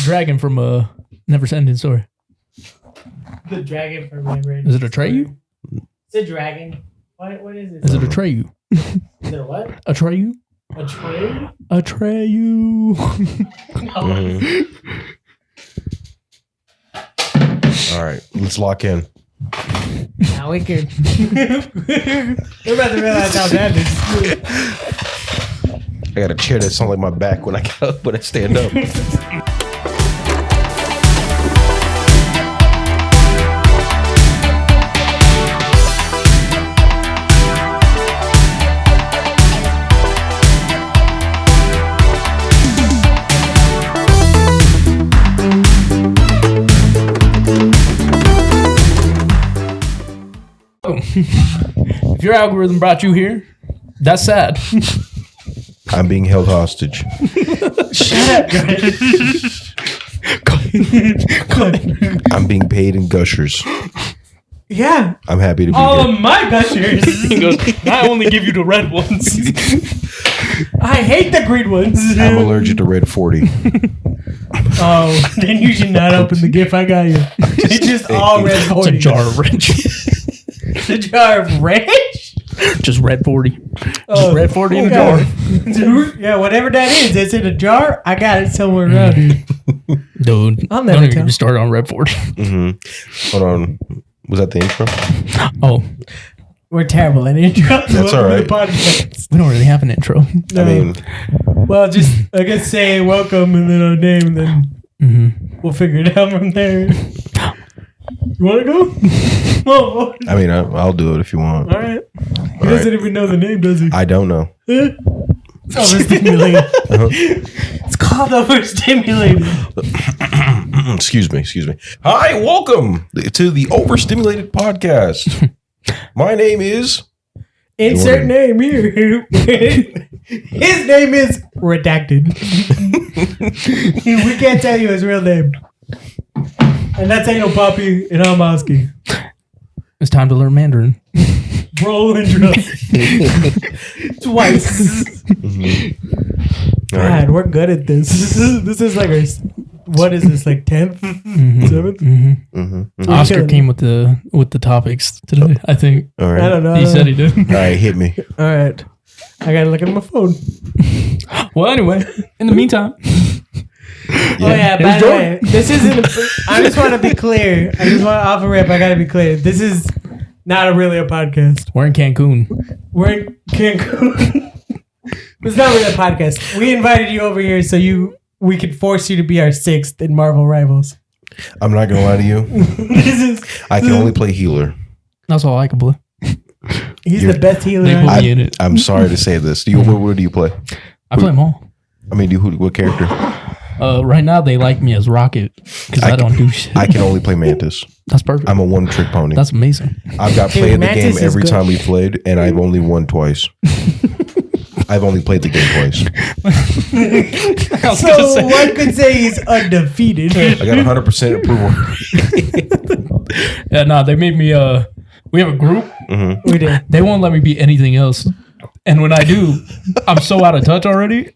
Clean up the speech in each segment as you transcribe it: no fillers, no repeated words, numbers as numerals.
dragon from Never Ending Story? The dragon from Never Ending. Is it Atreyu? It's a dragon. What is it? Is it Atreyu? Is it what? Atreyu? Atreyu? Atreyu. All right, let's lock in. Now we could. We're about to realize how bad this is. I got a chair that sounds like my back when I stand up. If your algorithm brought you here, that's sad. I'm being held hostage. Shut up, guys. I'm being paid in gushers. Yeah. I'm happy to be All here. of my gushers. He goes, I only give you the red ones. I hate the green ones. I'm allergic to red 40. Oh, then you should not open the gift I got you. It's just all red 40. It's a jar of ranch. The jar of ranch? Just red 40. Just red 40 in a jar. Yeah, whatever that is, that's in a jar. I got it somewhere around here. Dude, I'll don't never even tell. get me started on red 40. Hold on. Was that the intro? Oh, We're terrible at intros. That's all right. Podcast. we don't really have an intro. No. I mean, Well, just, I guess say welcome and then our name, and then we'll figure it out from there. You want to go? Oh, I mean, I'll do it if you want. all right. He doesn't even know the name, does he? I don't know. It's overstimulated. It's called overstimulated. Excuse me. Hi, welcome to the Overstimulated Podcast. My name is... Insert name here. His name is redacted. We can't tell you his real name. And that's Ain't No Poppy and I'm Osckie. It's time to learn Mandarin. Roll intro. Twice. All right. God, we're good at this. This is like our... What is this, like 10th? 7th? Oscar came with the topics today, I think. All right. I don't know. He said he did. All right, hit me. All right. I gotta look at my phone. Well, anyway, in the meantime, Oh yeah, by the way, this isn't. I just want to be clear. I just want to off a rip. I gotta be clear. This is not really a podcast. we're in Cancun. We're in Cancun. It's not really a podcast. We invited you over here so we could force you to be our 6th in Marvel Rivals. I'm not going to lie to you. I can only play healer. That's all I can play. He's the best healer. They put me in it. I'm sorry to say this. What do you play? I play them all. I mean, what character? Right now, they like me as Rocket because I don't do shit. I can only play Mantis. That's perfect. I'm a one-trick pony. That's amazing. I've got Dude, played the Mantis game is every good. time we played, and I've only won twice. I've only played the game twice. So one could say he's undefeated. I got 100% approval. Yeah, no, they made me. We have a group. We did. They won't let me be anything else. And when I do, I'm so out of touch already.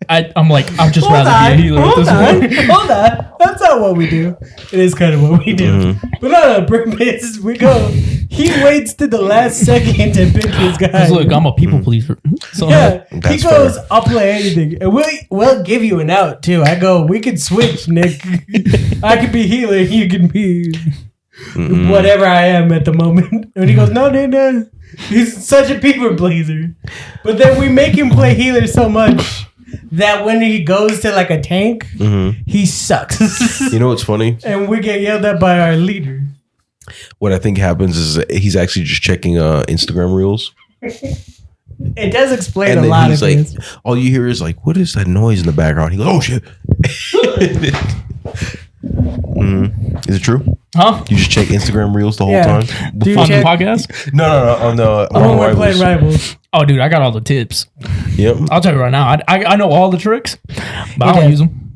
I'm like, I'd just rather be a healer at this point. Hold on. That's not what we do. It is kind of what we do. But on a purpose, we go. He waits to the last second to pick his guy. 'Cause look, I'm a people pleaser. So Yeah, he That's goes, fair. I'll play anything. And we'll give you an out, too. I go, we can switch, Nick. I can be healer. You can be whatever I am at the moment. And he goes, no. He's such a people pleaser. But then we make him play healer so much that when he goes to like a tank, he sucks. You know what's funny? And we get yelled at by our leader. What I think happens is he's actually just checking Instagram reels. It does explain And a then lot he's of like, this. all you hear is like, what is that noise in the background? He goes, oh shit. Is it true? huh? You just check Instagram reels the whole Yeah. time? Do you On the check- podcast? No. On the When we're Rivals. playing Rivals. Oh, dude, I got all the tips. Yep. I'll tell you right now. I know all the tricks, but I Okay. don't use them.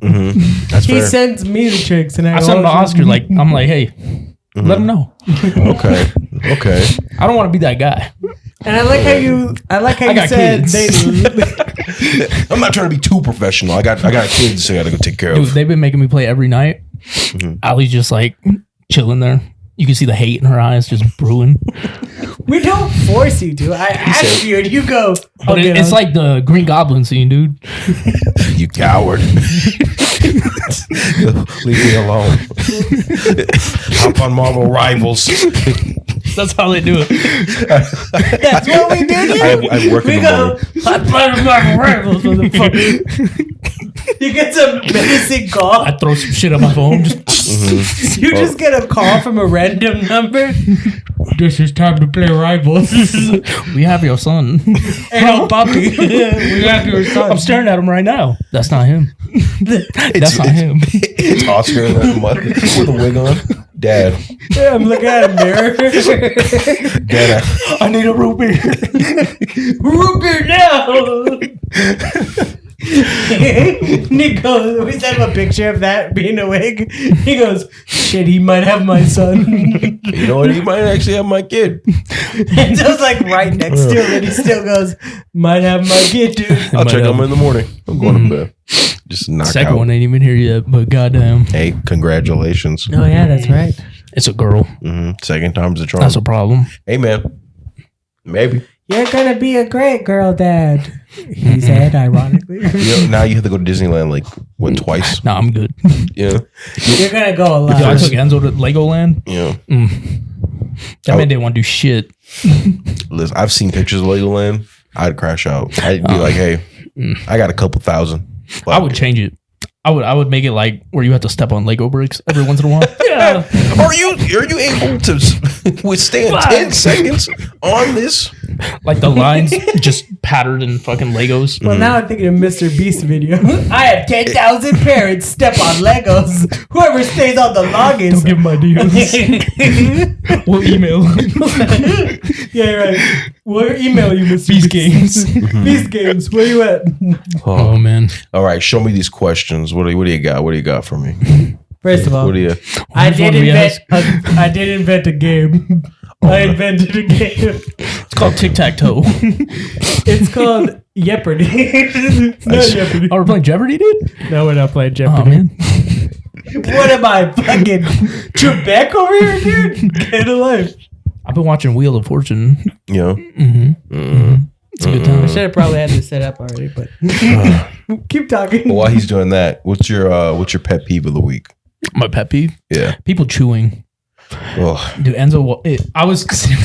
That's He fair. sends me the tricks, and I go, sent them to "Oh, Oscar. Like, I'm like, hey, let him know. Okay. I don't want to be that guy. And I like how you I said got kids. I'm not trying to be too professional. I got kids, so I gotta go take care Dude, of. they've been making me play every night. Ali's just like chilling there. You can see the hate in her eyes just brewing. We don't force you to. I ask you, and you go. But Okay, it's like the Green Goblin scene, dude. You coward. Leave me alone. Hop on Marvel Rivals. That's how they do it. That's what we do. I work in We the go. morning. I play my rivals, motherfucker. You get some menacing call. I throw some shit on my phone. Just You just get a call from a random number. This is time to play rivals. we have your son. Hey, no, puppy. We have your son. I'm staring at him right now. That's not him. That's not him. It's Oscar in that mud with a wig on. Dad. Yeah, I'm looking at a mirror. Dad, I need a root beer. Root beer now. Nick goes, we sent him a picture of that being a wig. He goes, shit, he might have my son. You know what? He might actually have my kid. And so it's like right next to him, and he still goes, might have my kid, dude. I'll check on him in the morning. I'm going to bed. Just knock Second out. one ain't even here yet, but goddamn. Hey, congratulations. Oh, yeah, that's right. It's a girl. Second time's the charm. That's a problem. Hey, man. Maybe. You're going to be a great girl, Dad. He said, ironically. Now you have to go to Disneyland like, what, twice? Nah, I'm good. Yeah. You're going to go a Yo, I lot. took Enzo to Legoland. Yeah. That man didn't want to do shit. Listen, I've seen pictures of Legoland. I'd crash out. I'd be like, hey, I got a couple thousand. I would change it. I would make it like where you have to step on Lego bricks every once in a while. Yeah. Are you able to withstand 10 seconds on this? Like the lines just patterned in fucking Legos. Well, now I'm thinking of Mr. Beast video. I have 10,000 parents step on Legos. Whoever stays on the longest. Don't give him ideas. We'll email. Yeah, right. We'll email you, Mr. Beast Games. Beast Games. Where you at? Oh man. All right, show me these questions. What do you got? What do you got for me? First of all, What do you? I Which did one we invent a game. I invented a game. It's called Tic Tac Toe. It's called Jeopardy. It's not Jeopardy. Oh, we're playing Jeopardy, dude? No, we're not playing Oh Jeopardy. man. What am I, fucking Trebek over here, dude? Get a life. I've been watching Wheel of Fortune. Yeah. It's a good time. I should have probably had this set up already, but keep talking. Well, while he's doing that, what's your pet peeve of the week? My pet peeve? Yeah. People chewing. Oh, Dude, Enzo,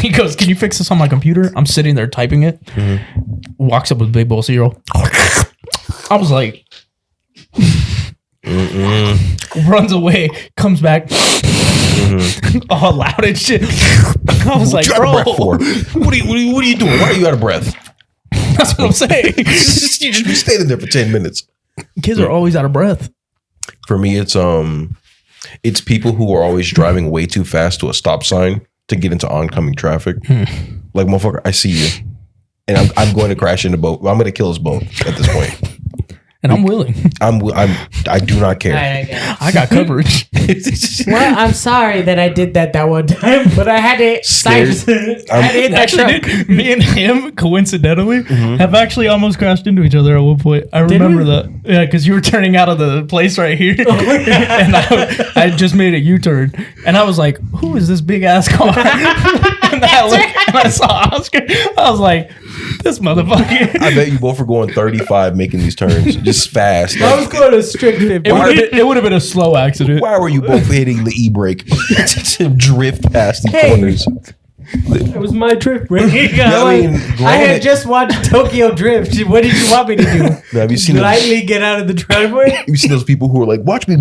he goes, can you fix this on my computer? I'm sitting there typing it. Walks up with a big bowl of cereal. I was like, runs away, comes back, all loud and shit. I was like, what you out of bro, breath for? What are you doing? Why are you out of breath? that's what I'm saying. You just be standing there for 10 minutes. Kids are always out of breath. For me, it's people who are always driving way too fast to a stop sign to get into oncoming traffic. Like, motherfucker, I see you, and I'm going to crash into both. I'm going to kill us both at this point. And I'm willing. I do not care. I got coverage. Well, I'm sorry that I did that one time, but I had to Scared. I had to hit that Actually, truck. dude, me and him coincidentally have actually almost crashed into each other at one point. I remember we? that. Yeah, because you were turning out of the place right here, and I just made a U-turn, and I was like, "Who is this big ass car?" And I looked and I saw Oscar. I was like, "This motherfucker." I bet you both were going 35, making these turns just fast. I was going to strict 50. It would have been a slow accident. Why were you both hitting the e-brake to drift past these Hey. corners? It was my trip, bro. I mean, I granted- had just watched Tokyo Drift. What did you want me to do? Now, have you seen those, Lightly get out of the driveway? you seen those people who are like, watch me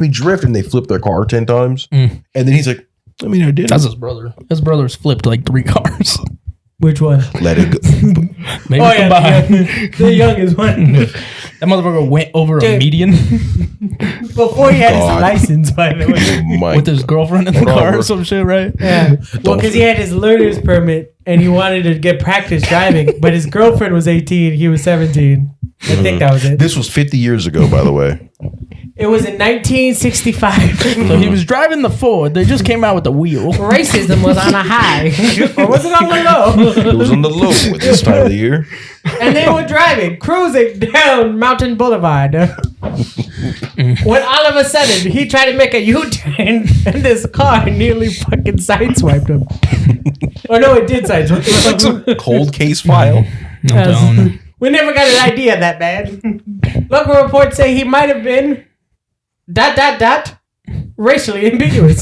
drift, and they flip their car 10 times, and then he's like, I mean, I did. That's his brother. His brother's flipped like 3 cars. Which one? Let it go. Maybe Oh, yeah, combined. the youngest one. That motherfucker went over a Dude. median Before he had his God. license, by the way. My with his girlfriend in the Hold on, car bro. or some shit, right? Yeah. Well, because he had his learner's permit and he wanted to get practice driving, but his girlfriend was 18, he was 17. I think that was it. This was 50 years ago, by the way. It was in 1965. So he was driving the Ford. They just came out with the wheel. Racism was on a high. Or was it on the low? It was on the low at this time of the year. And they were driving, cruising down Mountain Boulevard. When all of a sudden, he tried to make a U-turn, and this car nearly fucking sideswiped him. Or no, it did sideswipe him. It's like some cold case file. We never got an idea that bad. Local reports say he might have been ... racially ambiguous.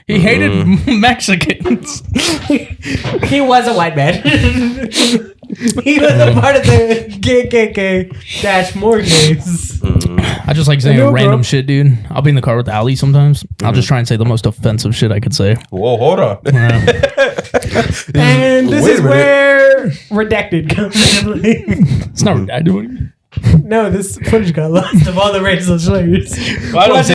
He hated Mexicans. He was a white man. He was a part of the KKK-more case. I just like saying random shit, dude. I'll be in the car with Ali sometimes. I'll just try and say the most offensive shit I could say. Whoa, hold on. And this is where redacted comes in. It's not redacted. No, this footage got lost of all the racial slurs. Well, I don't say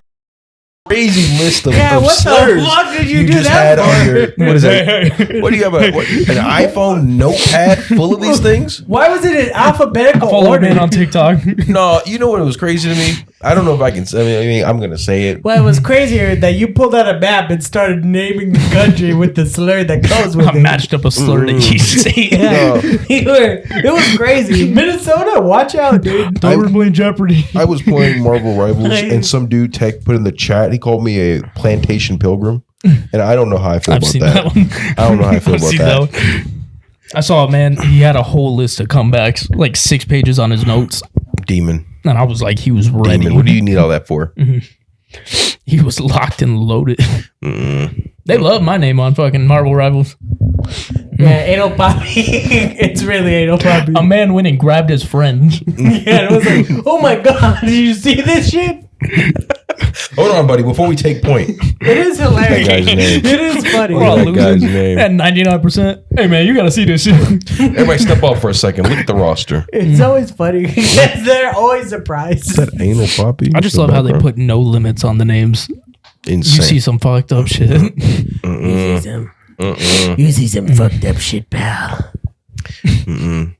crazy list of, what slurs the fuck did you do just that had for? on your, what is that? What do you have? An iPhone notepad full of these things? Why was it in alphabetical Follow order? me on TikTok. No, you know what was crazy to me? I don't know if I can. I mean, I'm gonna say it. Well, it was crazier that you pulled out a map and started naming the country with the slur that goes with I it. matched up a slur that you see. Yeah. It was crazy. Minnesota, watch out, dude. We're playing Jeopardy. I was playing Marvel Rivals, and some dude put in the chat. He called me a plantation pilgrim, and I don't know how I feel I've about seen that. that one. I don't know how I feel about that. one. I saw a man. He had a whole list of comebacks, like 6 pages on his notes, Demon. and I was like, he was ready. Demon. What do you need all that for? He was locked and loaded. They love my name on fucking Marvel Rivals. Yeah, Anal Poppy. It's really Anal Poppy. A man went and grabbed his friend. Yeah, it was like, oh my god, did you see this shit? Hold on, buddy. Before we take point, It is hilarious. that guy's name. It is funny. We're all That losing. guy's name. At 99%. Hey man, you gotta see this shit. Everybody, step off for a second. Look at the roster. It's always funny because they're always surprised. Is that anal poppy? I just love how they put no limits on the names. Insane. You see some fucked up shit. You see some fucked up shit, pal.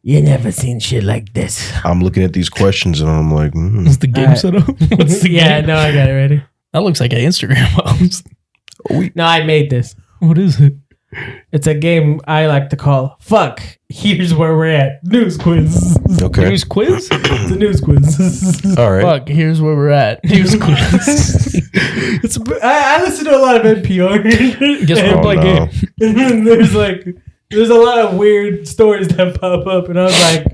You never seen shit like this. I'm looking at these questions and I'm like, Is the game set up? What's the Yeah, game? no, I got it ready. That looks like an Instagram post. No, I made this. What is it? It's a game I like to call Fuck. Here's where we're at. News quiz. okay. News quiz? It's a news quiz. All right. Fuck, here's where we're at. News quiz. I listen to a lot of NPR. Guess we'll play game. And then there's a lot of weird stories that pop up, and I was like,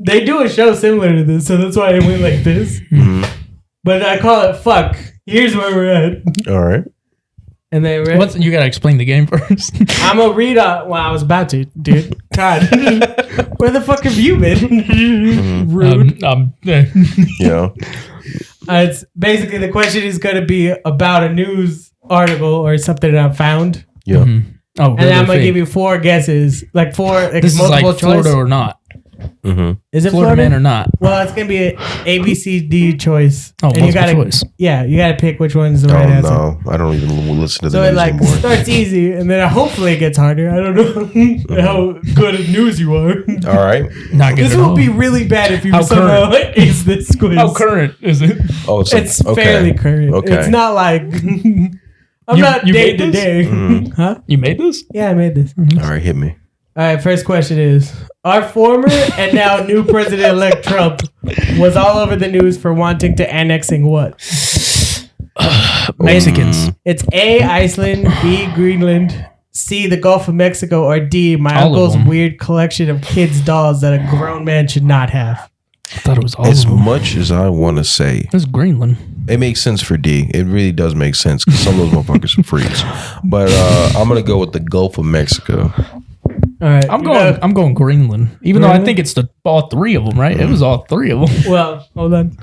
they do a show similar to this, so that's why I went like this. But I call it Fuck. Here's where we're at. All right. And then You gotta explain the game first. I'm gonna read well, I was about to, dude. Todd, where the fuck have you been? Rude. Yeah. It's basically the question is gonna be about a news article or something that I found. Yeah. Oh, And then I'm gonna give you 4 guesses, like 4 This is multiple like choice. Florida or not. Is it Florida man or not? Well, it's gonna be an A, B, C, D choice. Oh, and multiple you gotta, choice. Yeah, you gotta pick which one's the Oh right answer. no, I don't even listen to the So it news like anymore. starts easy, and then hopefully it gets harder. I don't know how good at news you are. All right. Not good This at will all. be really bad if you How somehow ace this quiz. How current is it? Oh, It's fairly current. Okay. It's not like I'm not you day made to this? day. Huh? You made this? Yeah, I made this. All right, hit me. All right, first question is: our former and now new president-elect Trump was all over the news for wanting to annexing what? Mexicans. It's A, Iceland, B, Greenland, C, the Gulf of Mexico, or D, my All of uncle's them. weird collection of kids' dolls that a grown man should not have. I thought it was all As of them. much as I want to say, It's Greenland. it makes sense for D. It really does make sense because some of those motherfuckers are freaks. But I'm gonna go with the Gulf of Mexico. All right, I'm going Greenland. Even though I think it's all 3 of them, right? It was all 3 of them. Well, hold on.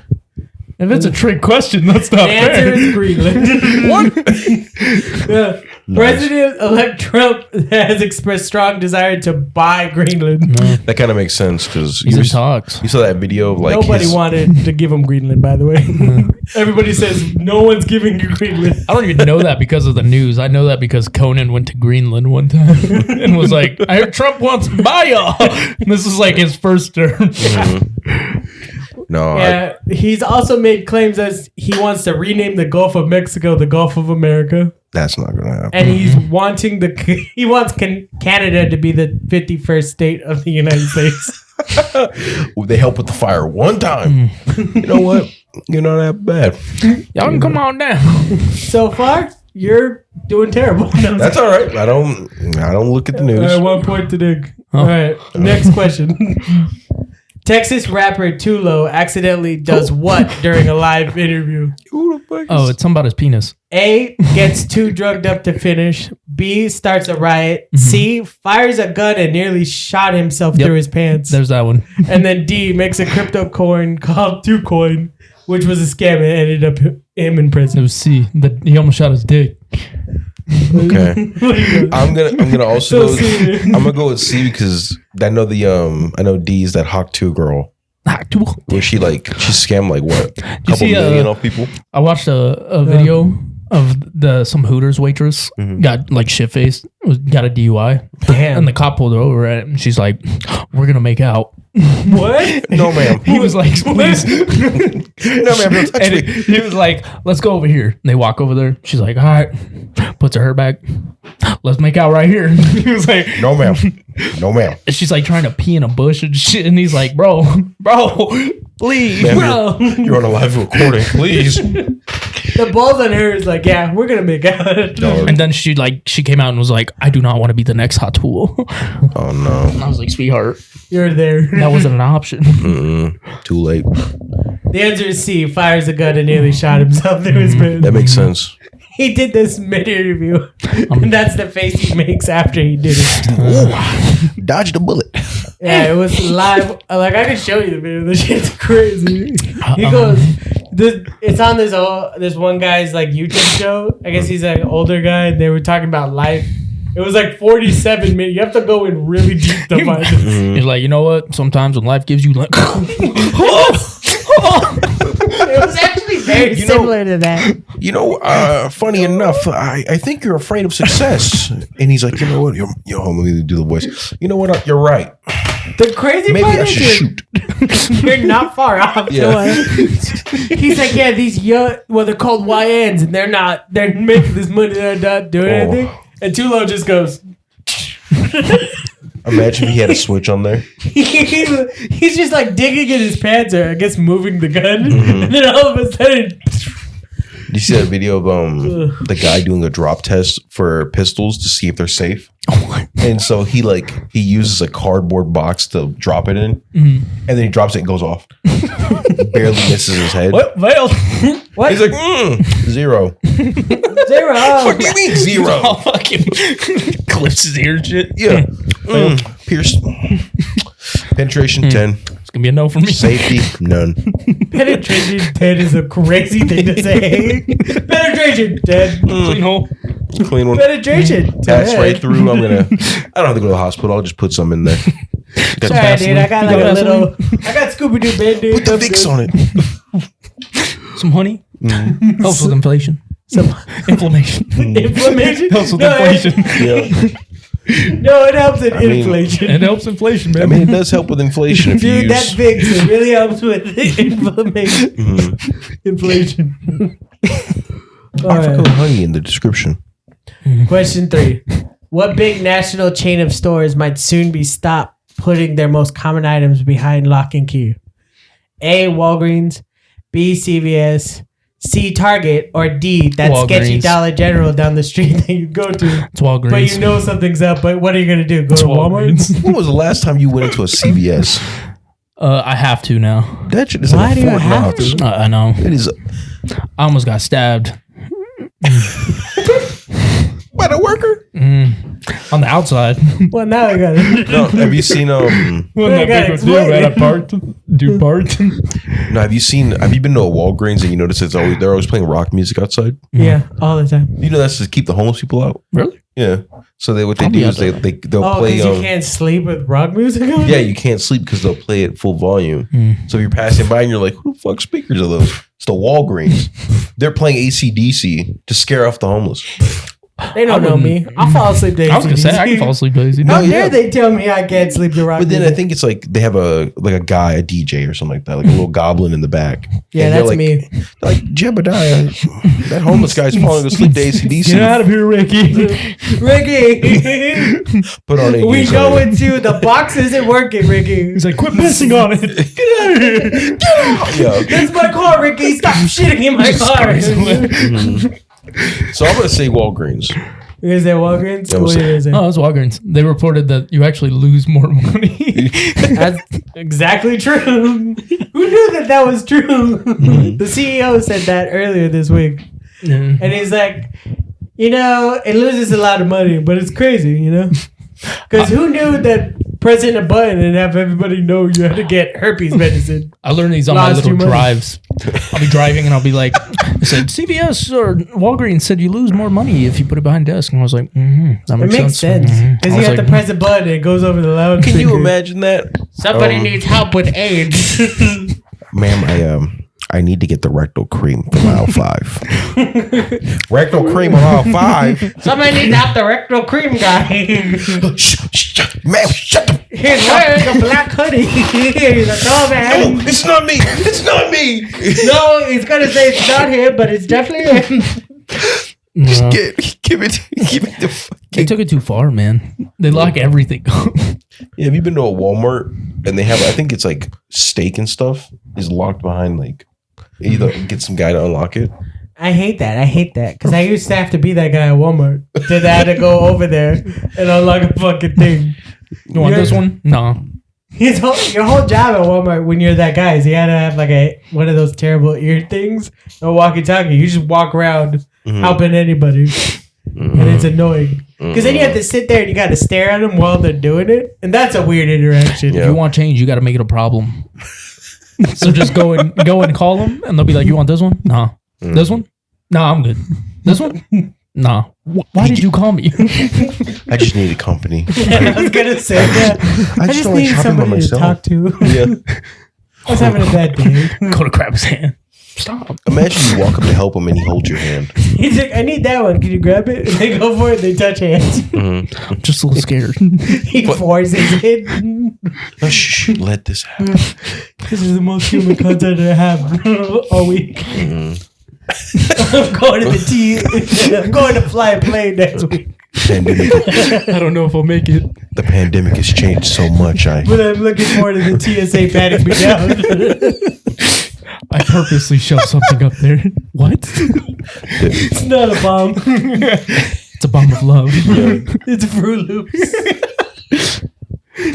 If it's a trick question, that's not The answer fair. is Greenland. What? Yeah. President-elect Trump has expressed strong desire to buy Greenland. That kind of makes sense because He's in talks. you saw that video of like Nobody his- wanted to give him Greenland, by the way. Everybody says no one's giving you Greenland. I don't even know that because of the news. I know that because Conan went to Greenland one time and was like, I heard Trump wants to buy y'all. And this is like his first term. No, Yeah, he's also made claims as he wants to rename the Gulf of Mexico the Gulf of America, that's not gonna happen. and he wants Canada to be the 51st state of the United States. They help with the fire one time. You know what? You're not that bad. Y'all can come on down. So far, you're doing terrible. That's all right. I don't look at the news. All right, 1 point to Nick. All right, next question. Texas rapper Tulo accidentally does what during a live interview? Who the fuck? Oh, it's something about his penis. A, gets too drugged up to finish. B, starts a riot. C, fires a gun and nearly shot himself through his pants. There's that one. And then D, makes a crypto coin called 2Coin, which was a scam and ended up him in It prison. was C. He almost shot his dick. Okay. I'm gonna also So go. C. I'm gonna go with C because I know I know D is that Hawk 2 girl where she scammed like what couple see, million off people. I watched a video of some Hooters waitress got like shit faced, got a DUI. Damn. And the cop pulled her over at it, and she's like, "We're gonna make out." What? No, ma'am. He was like, "Please." No, ma'am. Don't touch And me. he was like, "Let's go over here." And they walk over there. She's like, "All right." Puts her hair back. Let's make out right here. He was like, No, ma'am. No, ma'am. and she's like trying to pee in a bush and shit. And he's like, bro, please, Ma'am, bro. You're on a live recording. Please. The balls on her is like, yeah, we're going to make out. No. And then she came out and was like, I do not want to be the next hot tool. Oh no. And I was like, sweetheart, You're there. that wasn't an option. Too late. The answer is C, fires a gun and nearly shot himself through his pants. That makes sense. He did this mid-interview, and that's the face he makes after he did it. Ooh, dodged a bullet. Yeah, it was live. Like, I can show you the video. This shit's crazy. He goes, it's on this one guy's like YouTube show. I guess he's like an older guy. And they were talking about life. It was like 47 minutes. You have to go in really deep to find it. He's like, you know what? Sometimes when life gives you like, It was actually very similar to that. You know, funny enough, I think you're afraid of success. And he's like, you know what? Let me do the voice. You know what? You're right. The crazy Maybe part I is should shoot. you're not far off. Yeah. He's like, yeah, these young, well, they're called YNs, and they're making this money, they're not doing anything. And Tulo just goes, Imagine if he had a switch on there. he's just like digging in his pants, or I guess moving the gun, and then all of a sudden, Did you see that video of the guy doing a drop test for pistols to see if they're safe? And so he uses a cardboard box to drop it in, and then he drops it and goes off. Barely misses his head. what? Veiled. what? He's like, 0. 0. What do you mean 0? Oh, fucking clips his ear and shit. Yeah. Pierce. Penetration 10. It's gonna be a no for me. Safety none. Penetration 10 is a crazy thing to say. Penetration 10. Clean hole. Clean one. Penetration 10. Pass right through. I don't have to go to the hospital. I'll just put some in there. Got Sorry, dude. I got like a Vaseline. little. I got Scooby Doo Band-Aid. Put the Vicks on it. Some honey. Helps with inflation. Some Inflammation. inflammation. Helps with No, inflation. Yeah. No, it helps in mean, inflation. It helps inflation, man. I mean, it does help with inflation if you Dude, that use. Vicks, it really helps with inflammation. Inflation. All I forgot right. honey in the description. Question 3. What big national chain of stores might soon be stopped putting their most common items behind lock and key? A, Walgreens. B, CVS. C, Target. Or D, that sketchy Walgreens. Dollar General down the street that you go to. It's Walgreens. But you know something's up. But what are you going to do? Go to Walmart? Walgreens. When was the last time you went into a CVS? I have to now. That shit is Why like do a you Fort have Knox. to? I know. It is I almost got stabbed. by the worker. On the outside. Well, now I got it. No, have you seen Wasn't that big of a deal, man. I parked. Dude parked. No, have you been to a Walgreens and you notice they're always playing rock music outside? Yeah, all the time. You know that's to keep the homeless people out. Really? Yeah. So what they I'll do be is out there. they'll Oh, play. because you can't sleep with rock music on? Yeah, you can't sleep because they'll play it full volume. So if you're passing by and you're like, who the fuck speakers are those? It's the Walgreens. They're playing AC/DC to scare off the homeless. They don't know me. I'll fall asleep to I was gonna say I can fall asleep lazy. How No, dare yeah. they tell me I can't sleep to rock But then music? I think it's like they have a guy, a DJ or something like that, like a little goblin in the back. Yeah, And they're that's like, me. They're like, Jebediah, that homeless guy's falling asleep to ACDC. Get out of here, Ricky. Ricky, Put on a we go into the box isn't working, Ricky. He's like, quit pissing on it. Get out of here. Yeah. That's my car, Ricky. Stop shitting in my car. So I'm gonna say Walgreens. Is that Walgreens? Yeah, What is it? Oh, it's Walgreens. They reported that you actually lose more money. That's exactly true. Who knew that was true? The CEO said that earlier this week. Yeah. And he's like, it loses a lot of money, but it's crazy, Because who knew that pressing a button and have everybody know you had to get herpes medicine? I learned these on my Lost little you money. drives. I'll be driving and I'll be like, I said, CVS or Walgreens said you lose more money if you put it behind desk. And I was like, that It makes makes sense. Mhm. Because I you was have to like, press a button and it goes over the loudspeaker. Can you imagine that? Somebody needs help with AIDS. Ma'am, I need to get the rectal cream from aisle 5. Rectal cream on aisle 5. Somebody needs help the rectal cream guy. Man, shut the He's wearing a black hoodie. He's like, oh, man. No, it's not me. It's not me. No, he's going to say it's not him, but it's definitely him. Just give it the fuck. they took it too far, man. They lock everything up. Yeah, have you been to a Walmart and they have, I think it's like steak and stuff is locked behind like, either get some guy to unlock it. I hate that because I used to have to be that guy at Walmart. Then I had to go over there and unlock a fucking thing. You want this one? No. Your whole job at Walmart when you're that guy is you had to have like one of those terrible ear things, a walkie-talkie. You just walk around helping anybody, and it's annoying because then you have to sit there and you got to stare at them while they're doing it, and that's a weird interaction. Yeah. If you want change, you got to make it a problem. So just go and call them, and they'll be like, "You want this one? No. This one? No, I'm good. This one? No. Why did you call me?" I just needed company. I was gonna say that. I just don't like needed shopping by somebody to myself. talk to. Yeah. I was having a bad day. Go to grab his hand. Stop. Imagine you walk up to help him and he holds your hand. He's like, I need that one. Can you grab it? And they go for it. They touch hands. I'm just a little scared. He forces it. Oh, shh, let this happen. This is the most human content I have all week. I'm going to the T. I'm going to fly a plane next week. Pandemic. I don't know if I'll make it. The pandemic has changed so much. But I'm looking forward to the TSA patting me down. I purposely shoved something up there. What? It's not a bomb. It's a bomb of love. It's Fruit Loops.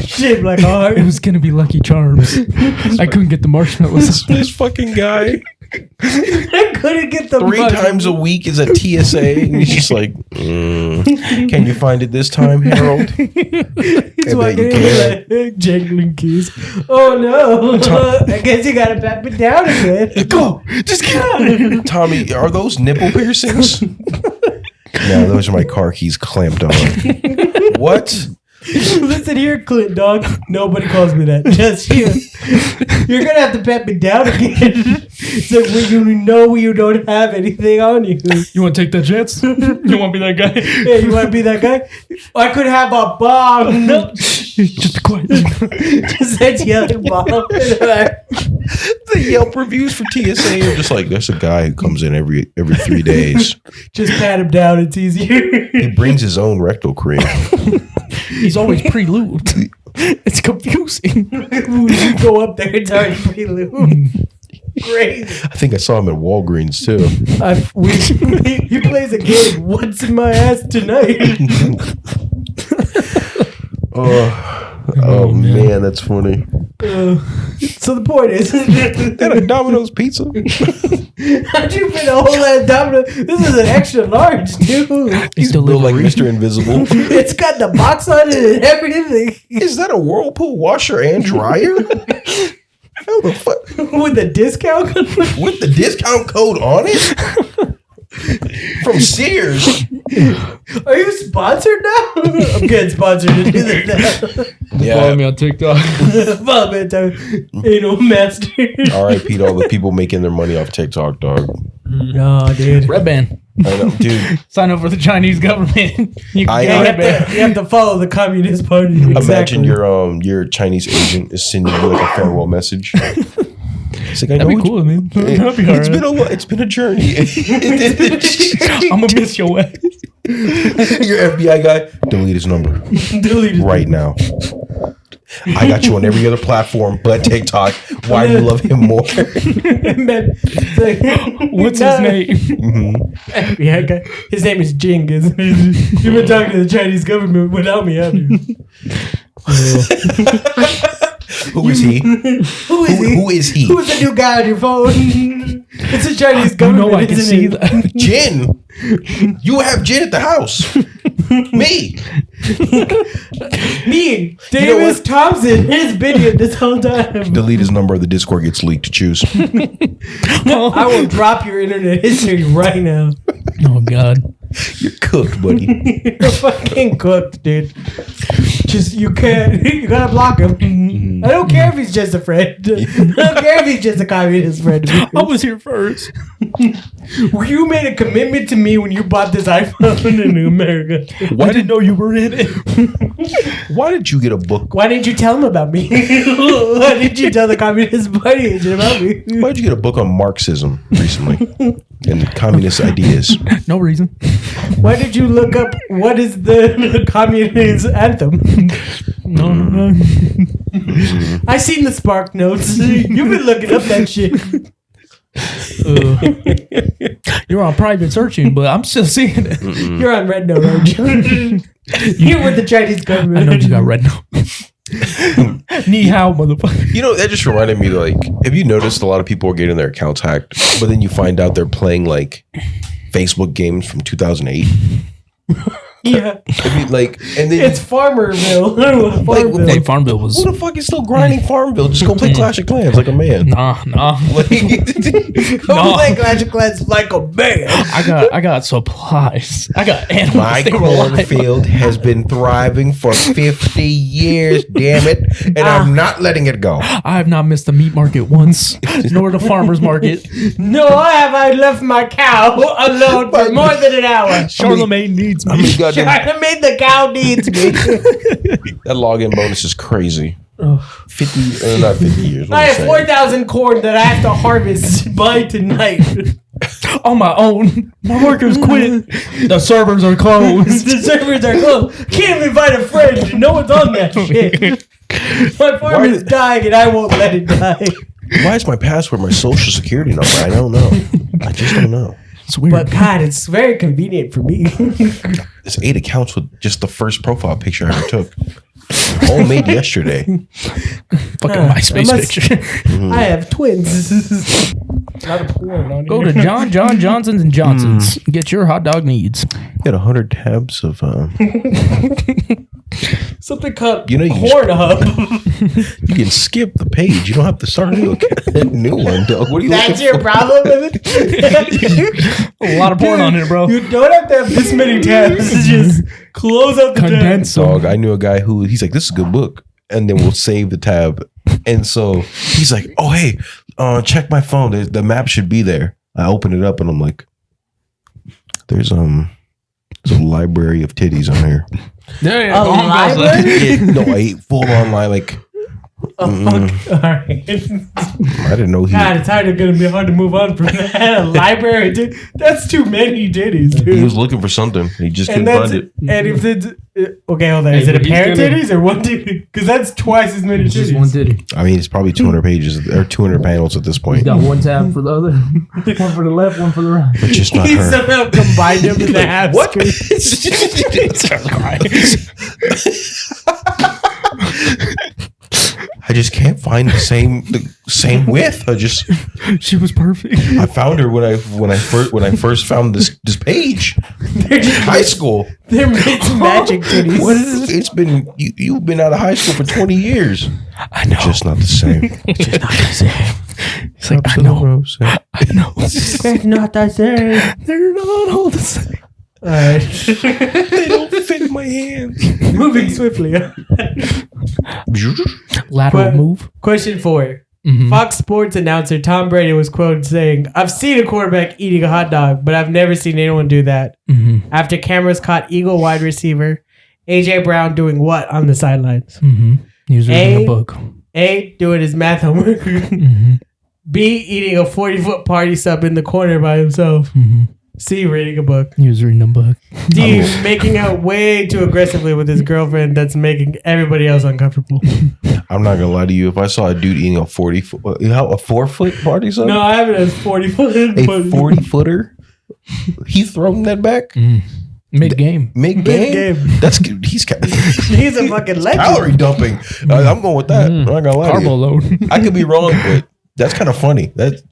Shaped like a heart. It was gonna be Lucky Charms. I couldn't get the marshmallows. This fucking guy I couldn't get the 3 money. times a week is a TSA, and he's just like, "Can you find it this time, Harold?" He's I bet walking you in can. like jangling keys. Oh no! I guess you gotta pat me down again. Go, just get out. Tommy, are those nipple piercings? No, those are my car keys clamped on. What? Listen here, Clint dog. Nobody calls me that. Just you. You're gonna have to pat me down again. So when you know you don't have anything on you. You want to take that chance? You want to be that guy? Yeah, you want to be that guy? I could have a bomb. No. Just be quiet. Just that yelling bomb. The Yelp reviews for TSA are just like, there's a guy who comes in every 3 days. Just pat him down. It's easier. He brings his own rectal cream. He's always pre-lubed. It's confusing. You go up there, it's already prelude. Crazy. I think I saw him at Walgreens too. He plays a game. What's in my ass tonight? Oh man, that's funny. So the point is, That a Domino's pizza? how'd you fit a whole ass domino? This is an extra large, dude. He's built like Mr. Invisible. It's got the box on it and everything. Is that a Whirlpool washer and dryer? How the fuck? With the discount? With the discount code on it? From Sears. Are you sponsored now? I'm getting sponsored to do this now. Follow me on TikTok. Follow me on Anal Master. R.I.P. to all the people making their money off TikTok, dog. No, dude. Red band. I know, dude. Sign up for the Chinese government. You have to follow the Communist Party. Imagine your Chinese agent is sending you like a farewell message. It's like, That'd be cool, man. That'd be It's been a journey. I'm gonna miss your ass. Your FBI guy, delete his number. Right now. I got you on every other platform but TikTok. Why do you love him more? What's his name? FBI guy. His name is Genghis. You've been talking to the Chinese government without me, have you? Who is he? Who is he? Who's the new guy on your phone? It's a Chinese government. I can see that. Jin. You have Jin at the house. Me. Davis Thompson. He's been here this whole time. Delete his number. The Discord gets leaked to choose. I will drop your internet history right now. Oh, God. You're cooked, buddy. You're fucking cooked, dude. Just, you gotta block him. I don't care if he's just a friend. I don't care if he's just a communist friend. I was here first. You made a commitment to me when you bought this iPhone in America. I didn't know you were in it. Why did you get a book? Why didn't you tell him about me? Why didn't you tell the Communist Party agent about me? Why did you get a book on Marxism recently and communist ideas? No reason. Why did you look up what is the communist anthem? No. I seen the Spark Notes. You've been looking up that shit. You're on private searching, but I'm still seeing it. You're on Red Note, aren't you? You're with the Chinese government. I know you got Red Note. Ni hao, motherfucker. You know, that just reminded me, like, have you noticed a lot of people are getting their accounts hacked, but then you find out they're playing, like, Facebook games from 2008? Yeah. I mean, like, and then it's Farmerville. Hey, Farmville was. Who the fuck is still grinding Farmville? Just go play Clash of Clans like a man. Nah. Like, go play Clash of Clans like a man. I got supplies. I got animals. My cornfield has been thriving for 50 years, damn it, and I'm not letting it go. I have not missed the meat market once, nor the farmer's market. No, I left my cow alone for more than an hour. Charlemagne needs me. Charlemagne the cow needs me. That login bonus is crazy. 50, not 50 years. I have 4,000 corn that I have to harvest by tonight. On my own. My workers quit. The servers are closed. Can't invite a friend. No one's on that shit. My farm is dying and I won't let it die. Why is my password my social security number? I don't know. I just don't know. It's weird. But God, it's very convenient for me. There's 8 accounts with just the first profile picture I ever took. All made yesterday. Fucking MySpace picture. I have twins. Not a porn on Go to John Johnson's and Johnson's. Get your hot dog needs. You got 100 tabs of something called you Pornhub. You can skip the page. You don't have to start a new one, dog. What are you That's your problem with it? A lot of porn on here, bro. You don't have to have this many tabs. Just close out the tabs. Dog, I knew a guy who he's like, this is a good book, and then we'll save the tab. And so he's like, oh hey, check my phone. The map should be there. I open it up and I'm like, there's a library of titties on here. There a library? No, a full on like. Fuck. All right. I didn't know he. God, it's going to be hard to move on from that. A library, dude. That's too many titties, dude. He was looking for something. He just couldn't find it. And if it's okay, hold on. Is it a pair of titties or one titty? Because that's twice as many titties. Just one titty. I mean, it's probably 200 pages or 200 panels at this point. He's got one tab for the other, one for the left, one for the right. But just not he her. somehow combined them in the half. What? I just can't find the same width. She was perfect. I found her when I first found this page. They're just High school. They're mixed magic titties. What is this? It's been you've been out of high school for 20 years. I know. It's just not the same. It's just not the same. It's like I know. It's not the same. They're not all the same. All right. They don't fit in my hands. Moving swiftly. Lateral move. Question 4. Fox Sports announcer Tom Brady was quoted saying, "I've seen a quarterback eating a hot dog, but I've never seen anyone do that." After cameras caught Eagle wide receiver A.J. Brown doing what on the sidelines? He was reading a book. A, doing his math homework. B, eating a 40-foot party sub in the corner by himself. C, reading a book. He was reading a book. D, making out way too aggressively with his girlfriend that's making everybody else uncomfortable. I'm not gonna lie to you. If I saw a dude eating a 4-foot party sub, No, I have it as 40-foot. a 40-footer, he throwing that back Mid game. mid-game. That's good. He's He's a fucking legend. calorie dumping. I'm going with that. I'm not gonna lie to Carbo you. load. I could be wrong, but that's kind of funny. That's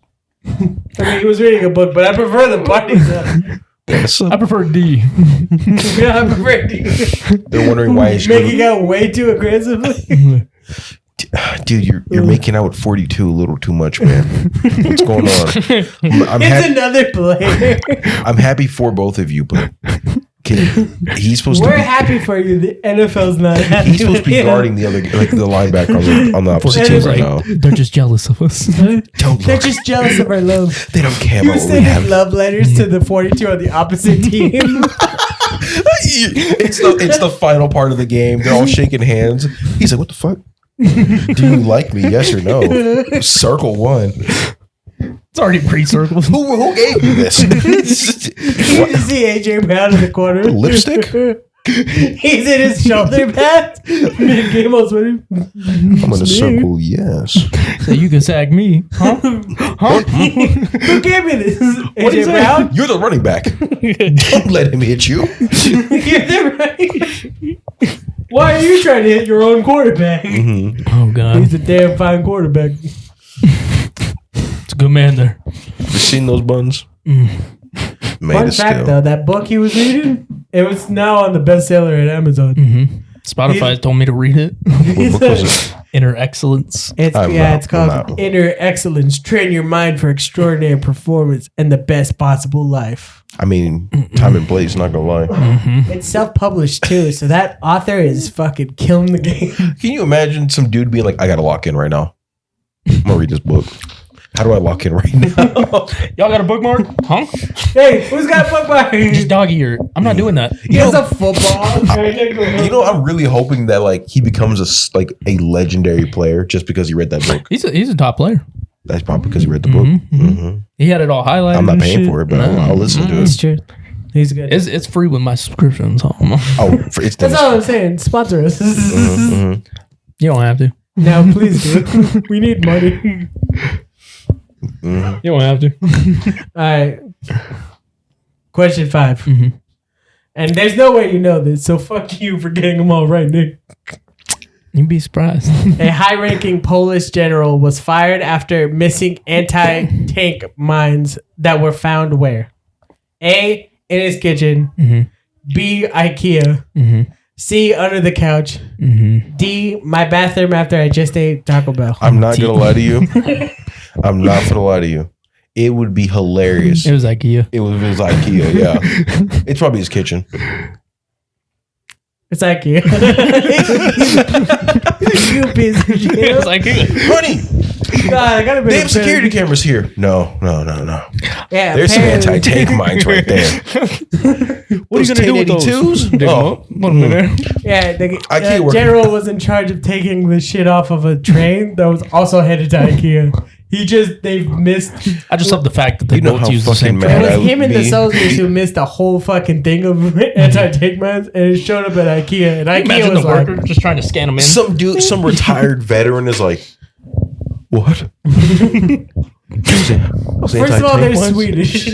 I mean, he was reading a book, but I prefer the party sub. I prefer D. Yeah, I prefer D. they're wondering why he's Making out way too aggressively. Dude, you're making out with 42 a little too much, man. What's going on? It's another player. I'm happy for both of you, but he's supposed We're to be. happy for you. The NFL's not happy. He's supposed to be guarding the other, like the linebacker on the opposite team right now. They're just jealous of us. Don't They're look. just jealous of our love. They don't care You about what we sending have. love letters to the 42 on the opposite team. It's the final part of the game. They're all shaking hands. He's like, "What the fuck? Do you like me? Yes or no?" Circle one. It's already pre-circled. Who gave you this? You just see AJ Brown in the corner. Lipstick? He's in his shoulder pad. Game on sweating. I'm gonna circle yes. So you can sag me. Huh? Who gave me this? What'd he AJ say? Brown? You're the running back. Don't let him hit you. You're the right. Why are you trying to hit your own quarterback? Oh, God. He's a damn fine quarterback. It's a good man there. You seen those buns? Made Fun of fact, steel. though, that book he was reading, it was now on the bestseller at Amazon. Spotify told me to read it. What book was it? Inner Excellence. It's called not. Inner Excellence. Train your mind for extraordinary performance and the best possible life. I mean, time and place, not gonna lie. It's self-published too, so that author is fucking killing the game. Can you imagine some dude being like, "I gotta lock in right now. I'm gonna read this book. How do I lock in right now?" Y'all got a bookmark? Huh? Hey, who's got football? Just dog ear. I'm not doing that. He has a football. You know, I'm really hoping that like he becomes a legendary player just because he read that book. He's a top player. That's probably because he read the book. He had it all highlighted. I'm not and paying shit. for it, but I'll listen to It's it. true. He's good. It's free with my subscription. So It's That's all I'm saying. Sponsor us. you don't have to. Now, please do. We need money. You don't have to. All right. Question 5. And there's no way you know this, so fuck you for getting them all right, Nick. You'd be surprised. A high-ranking Polish general was fired after missing anti-tank mines that were found where? A, in his kitchen. B, IKEA. C, under the couch. D, my bathroom after I just ate Taco Bell. I'm not gonna lie to you. I'm not gonna lie to you. It would be hilarious. It was IKEA. It was IKEA, yeah. It's probably his kitchen. It's IKEA. You piece of It shit. was IKEA. Honey, Nah, I gotta be they have security cameras here. No. Yeah, There's some apparently- anti-tank mines right there. What are you Those gonna do with those? 1082s? Dig 'em Oh. up, put 'em in there. Yeah, the IKEA worker. general was in charge of taking the shit off of a train that was also headed to IKEA. They've missed. I just love the fact that they You know both how use the fucking same. mad It I was would him and the be. soldiers who missed a whole fucking thing of anti-tank mines, and it showed up at IKEA. And IKEA Imagine was the like, worker just trying to scan them in. Some retired veteran is like, what? first of all, they're Swedish.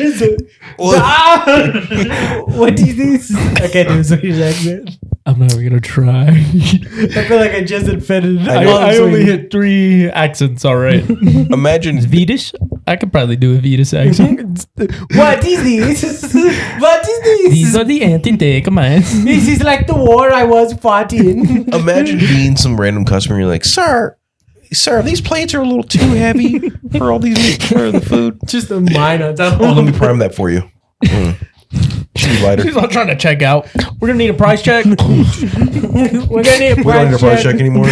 What is this? I can't do a Swedish accent. I'm not even gonna try. I feel like I just offended. I only hit 3 accents. All right. Imagine Swedish. I could probably do a Swedish accent. What is this? What is this? These are the anti-tank mines. This is like the war I was fought in. Imagine being some random customer. You're like, sir, these plates are a little too heavy for all these for the food. Just a mine on top. Oh, let me prime that for you. Cheese lighter. He's not trying to check out. We're gonna need a price check. We're gonna need a We don't need a price check anymore.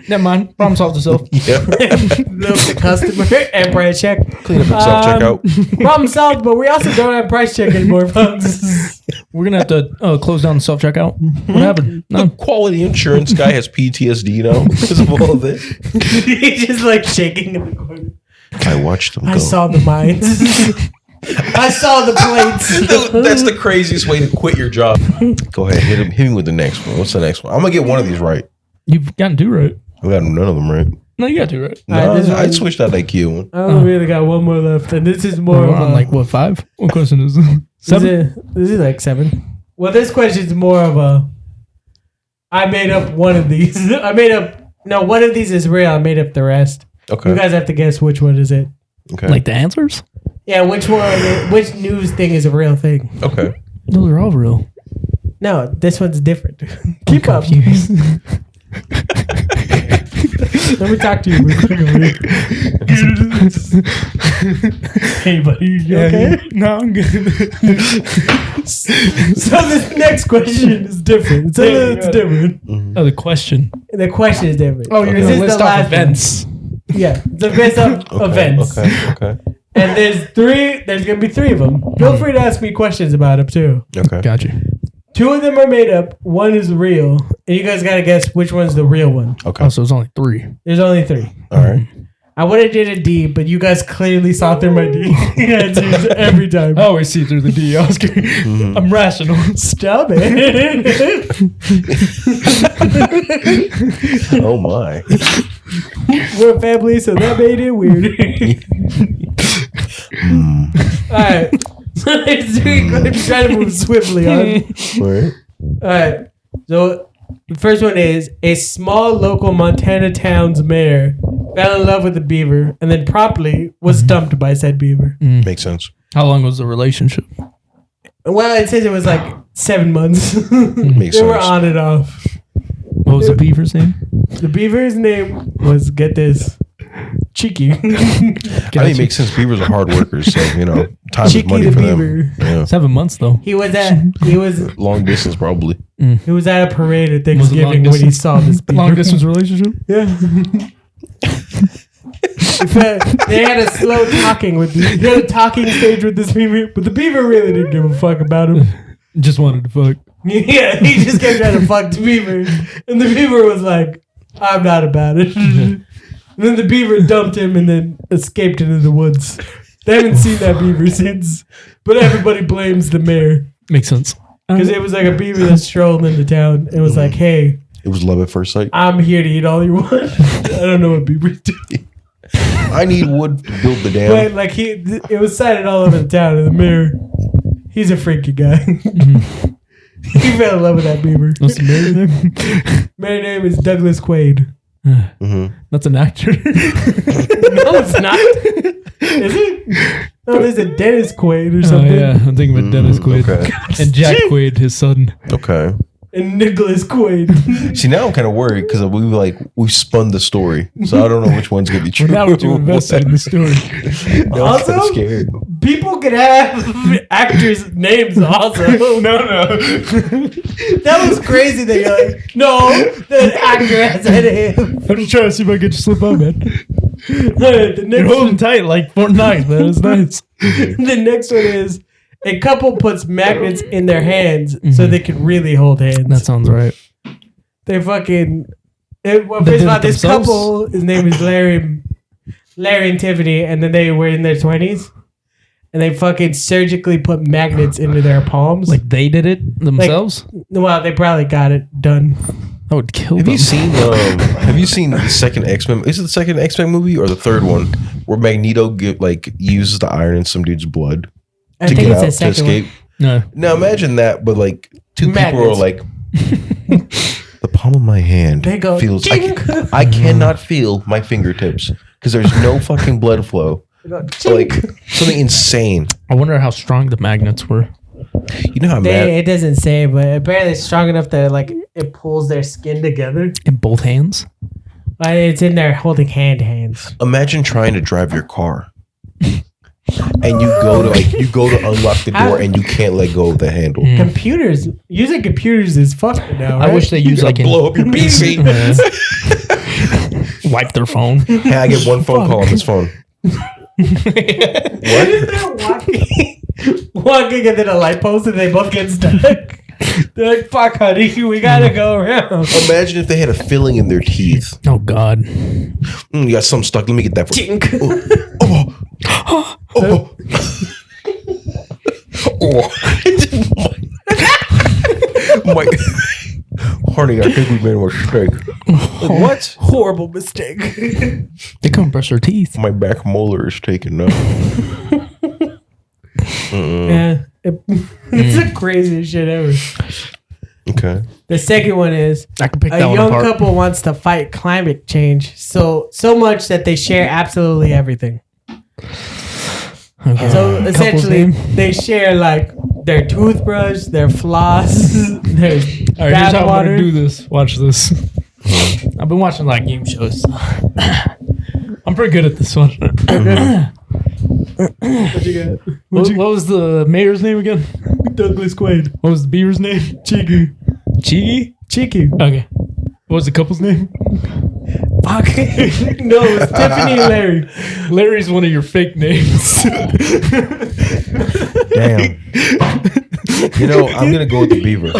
Never mind. Problem solved itself. Yeah. Look the customer and price check. Clean up and self-checkout. Problem solved, but we also don't have price check anymore, folks. We're gonna have to close down the self checkout. What happened? The quality insurance guy has PTSD now because of all of this. He's just like shaking in the corner. I watched him go. I saw the mines. I saw the plates. Dude, that's the craziest way to quit your job. Go ahead, hit me with the next one. What's the next one? I'm gonna get one of these right. You've gotten two right. I got none of them right. No, you got two right. No, Alright, I switched out that Q one. I only really got one more left, and this is more We're of on a, like what 5? What question is this? 7? This is like 7. Well, this question is more of a. I made up one of these. One of these is real. I made up the rest. Okay. You guys have to guess which one is it. Okay. Like the answers? Yeah, which news thing is a real thing? Okay. Those are all real. No, this one's different. Keep up. Let me talk to you real quick over here. Hey, buddy, you okay? No, I'm good. So this next question is different. It's different. Oh, the question. The question is different. Oh, you're This gonna is list the off last events. one. Yeah, it's a list of events. Okay. And there's gonna be 3 of them. Feel free to ask me questions about them too. Okay. Got you. 2 of them are made up. 1 is real, and you guys gotta guess which one's the real one. Okay. Oh, so it's only 3. There's only 3. All right. I would have did a D, but you guys clearly saw through my D answers every time. I always see through the D, Oscar. I'm rational. Stop it. Oh my. We're a family, so that made it weird. Alright. Let's try to move swiftly on. All right. Alright. So the first one is a small local Montana town's mayor fell in love with a beaver and then promptly was dumped by said beaver. Makes sense. How long was the relationship? Well, it says it was like 7 months. Makes They were sense. on and off. What was the beaver's name? The beaver's name was, get this, Cheeky. I mean, it makes sense. Beavers are hard workers, so time Cheeky is money the for beaver. them. Yeah. 7 months though. He was at Long distance, probably. a parade at Was it long Thanksgiving when he distance? saw this beaver. Long distance relationship? Yeah. They had a slow talking with this. He had a talking stage with this beaver, but the beaver really didn't give a fuck about him. Just wanted to fuck. Yeah, he just kept trying to fuck the beaver, and the beaver was like, "I'm not about it." And then the beaver dumped him and then escaped into the woods. They haven't seen that beaver since, but everybody blames the mayor Makes sense. because it was like a beaver that strolled into town and was like, "Hey, It was love at first sight. I'm here to eat all you want." I don't know what beavers do. I need wood to build the dam. But like it was cited all over the town, and the mayor, he's a freaky guy. He fell in love with that beaver. What's the mayor's name? Mayor's name is Douglas Quaid. That's an actor. No, it's not. Is it? No, there's a Dennis Quaid or Oh something. yeah, I'm thinking about Dennis Quaid Okay. and Jack Quaid, his son. Okay. And Nicholas Quaid. See, now I'm kind of worried because we spun the story, so I don't know which one's gonna be true. Now we're too invested in the story. Now I'm kinda Also, scared. people could have actors' names also. No. That was crazy that you're like, no, the actor has a name. I'm just trying to see if I can just slip up, man. The You're next, holding tight like Fort Knox, man. It's nice. the next one is a couple puts magnets in their hands so they can really hold hands. That sounds right. They fucking. They First did of all, it this themselves? couple, his name is Larry and Tiffany, and then they were in their 20s, and they fucking surgically put magnets into their palms. Like they did it themselves? Well, they probably got it done. I would kill Have them. you seen the second X-Men? Is it the second X-Men movie or the third one where Magneto uses the iron in some dude's blood I to think get it's out the to second escape? one. No. Now imagine that, but like two people are Magnets. like the palm of my hand They go, feels. "Ching." I cannot feel my fingertips because there's no fucking blood flow. They go, Like something insane. I wonder how strong the magnets were. You know how mad? it doesn't say, but apparently it's strong enough that like it pulls their skin together. In both hands? It's in there holding hands. Imagine trying to drive your car. And you go to unlock the door and you can't let go of the handle. Using computers is fucked now. I right? wish they You used gotta like blow up your PC. wipe their phone. Hey, I get one phone call on this phone. What? Walking and then a light post and they both get stuck. They're like, fuck, honey, we gotta go around. Imagine if they had a filling in their teeth. Oh God. You got something stuck. Let me get that for you. Tink. My, honey, I think we made a mistake. What? Horrible mistake. They couldn't brush their teeth. My back molar is taken up. Yeah. It's the craziest shit ever. Okay. The second one is I can pick a that one young apart. couple wants to fight climate change so much that they share absolutely everything. Okay. So Couple's essentially, name? they share like their toothbrush, their floss, their All right, here's bath how I'm water. gonna do this. Watch this. I've been watching like game shows. I'm pretty good at this one. What you got? What was the mayor's name again? Douglas Quaid. What was the beaver's name? Cheeky. Cheeky? Cheeky. Okay. What was the couple's name? Fuck. No, it's Tiffany and Larry. Larry's one of your fake names. Damn. You know, I'm gonna go with the beaver.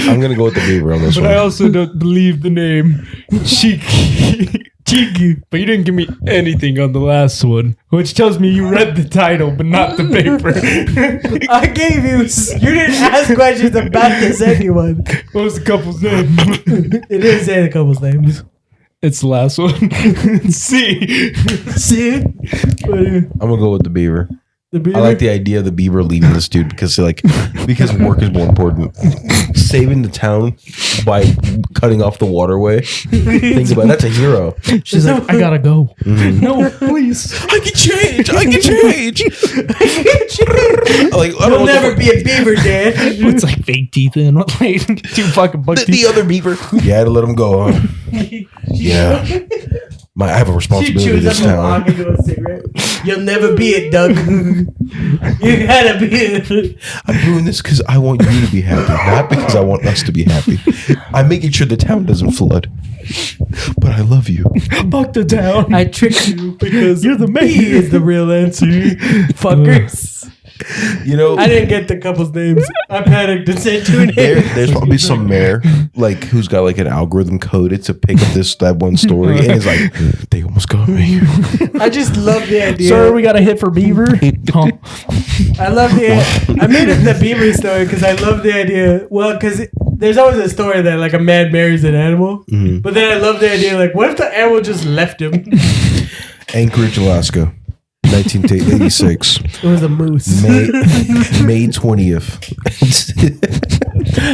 I'm gonna go with the beaver on this But one. I also don't believe the name Cheeky. Cheeky. But you didn't give me anything on the last one, which tells me you read the title but not the paper. I gave you. You didn't ask questions about this anyone. What was the couple's name? It didn't say the couple's names. It's the last one. C. See? I'm gonna go with the beaver. The beaver? I like the idea of the beaver leaving this dude because because work is more important. Saving the town by cutting off the waterway. Think about it, that's a hero. She's like, I gotta go. No, please. I can change. I can change. Like I don't You'll know never be a beaver, Dad. It's like fake teeth in. Like, 2 fucking buck the teeth. other beaver. You had to let him go. Huh? Yeah. I have a She responsibility to chews this up a log town. into a cigarette. You'll never be it, Doug. You gotta be it. I'm doing this because I want you to be happy, not because I want us to be happy. I'm making sure the town doesn't flood. But I love you. Fuck the town. I tricked you because You're the he mayor. is the real answer. Fuckers. You know, I didn't get the couple's names. I panicked and said two names. there's probably some mayor like who's got like an algorithm coded to pick up that one story and is like, they almost got me. I just love the idea. Sir, we got a hit for Beaver. Oh. I love the. I made it the beaver story because I love the idea. Well, because there's always a story that like a man marries an animal, but then I love the idea like, what if the animal just left him? Anchorage, Alaska, 1986, It was a moose. May 20th.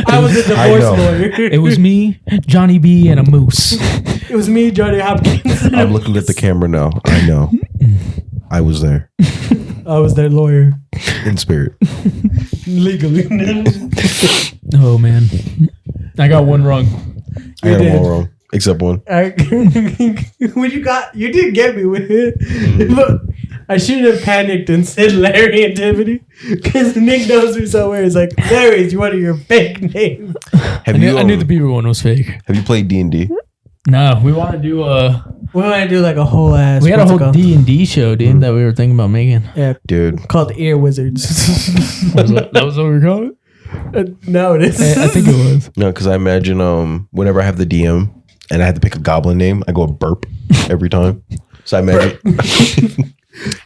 I was a divorce know. lawyer. It was me, Johnny B, and a moose. It was me, Johnny Hopkins. I'm looking at the camera now. I know. I was there I was their lawyer in spirit. legally. Oh, man. I got one wrong. I got did. them all wrong except one. When you did get me with it, but I shouldn't have panicked and said Larry and Tiffany because Nick knows me so well. He's like, Larry's one of your fake names. Have I you knew the Beaver one was fake. have you played D&D? No, we want to do a. We want to do like a whole ass. We had a what's it whole called? D&D show, dude, that we were thinking about making. Yeah, Dude, called Ear Wizards. That was what we were calling it? No, it is. I think it was. no, because I imagine whenever I have the DM and I have to pick a goblin name, I go burp every time. So I imagine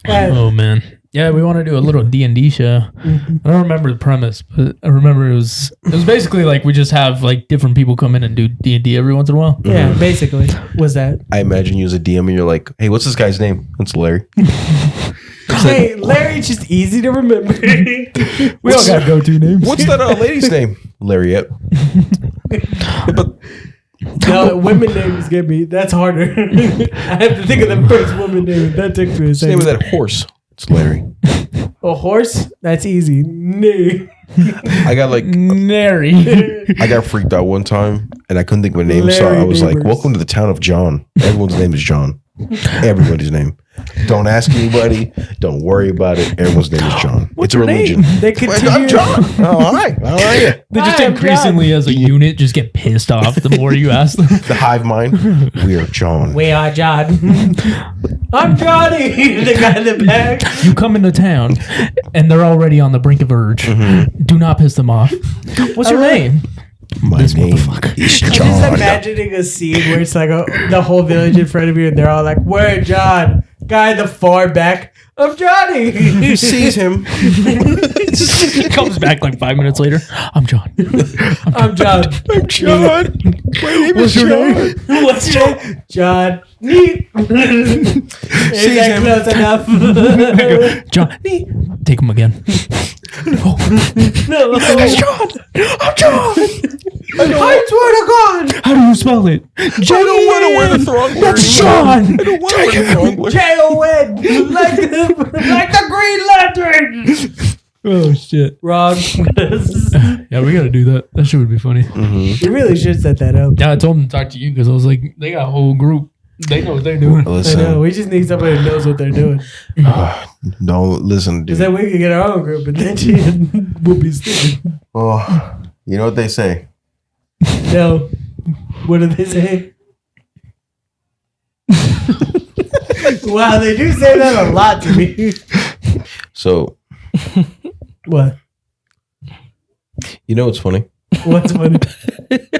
Oh, man. Yeah, we want to do a little D&D show. I don't remember the premise, but I remember it was basically like we just have like different people come in and do D&D every once in a while. Yeah, basically was that. I imagine you as a DM and you're like, hey, what's this guy's name? It's Larry. Hey, Larry's just easy to remember. We all got go-to names. What's that lady's name? Lariat. But No, women names get me. That's harder. I have to think of the first woman name. That takes me a what's the name of second. that horse? It's Larry. A horse? That's easy. Nay. I got like Nary. I got freaked out one time and I couldn't think of a name, so Larry I was like, Neighbors. welcome to the town of John. Everyone's name is John. Everybody's name. Don't ask anybody. Don't worry about it. Everyone's name is John. What's it's a your religion. name? They continue. I'm John. Oh, all right. How are you? They just Hi, I'm increasingly, John. as a unit, just get pissed off the more you ask them. The hive mind. We are John. We are John. I'm Johnny. The guy in the back. You come into town, and they're already on the brink of urge. Do not piss them off. What's your name? My This name motherfucker. is I'm just John. imagining a scene where it's like the whole village in front of you, and they're all like, "Where John?" Guy in the far back. I'm Johnny. Who sees him? Comes back like 5 minutes later. I'm John. I'm John. I'm John. My name is John. What's your name? John. Neat. Is that him. close enough? John. Take him again. No. I'm John. I'm John. I swear to God. How do you spell it? I don't want to wear the thong. That's John. I don't want to wear the thong. J-O-N. Like the Green Lantern. Oh, shit. Wrong. Yeah, we got to do that. That shit would be funny. You really should set that up. Yeah, I told them to talk to you because I was like, they got a whole group. They know what they're doing. I Listen, know. We just need somebody who knows what they're doing. don't listen, dude. Because then we can get our own group and then shit will be stupid. Oh, you know what they say? No. What do they say? Wow, they do say that a lot to me. So, What? you know what's funny? What's funny? Did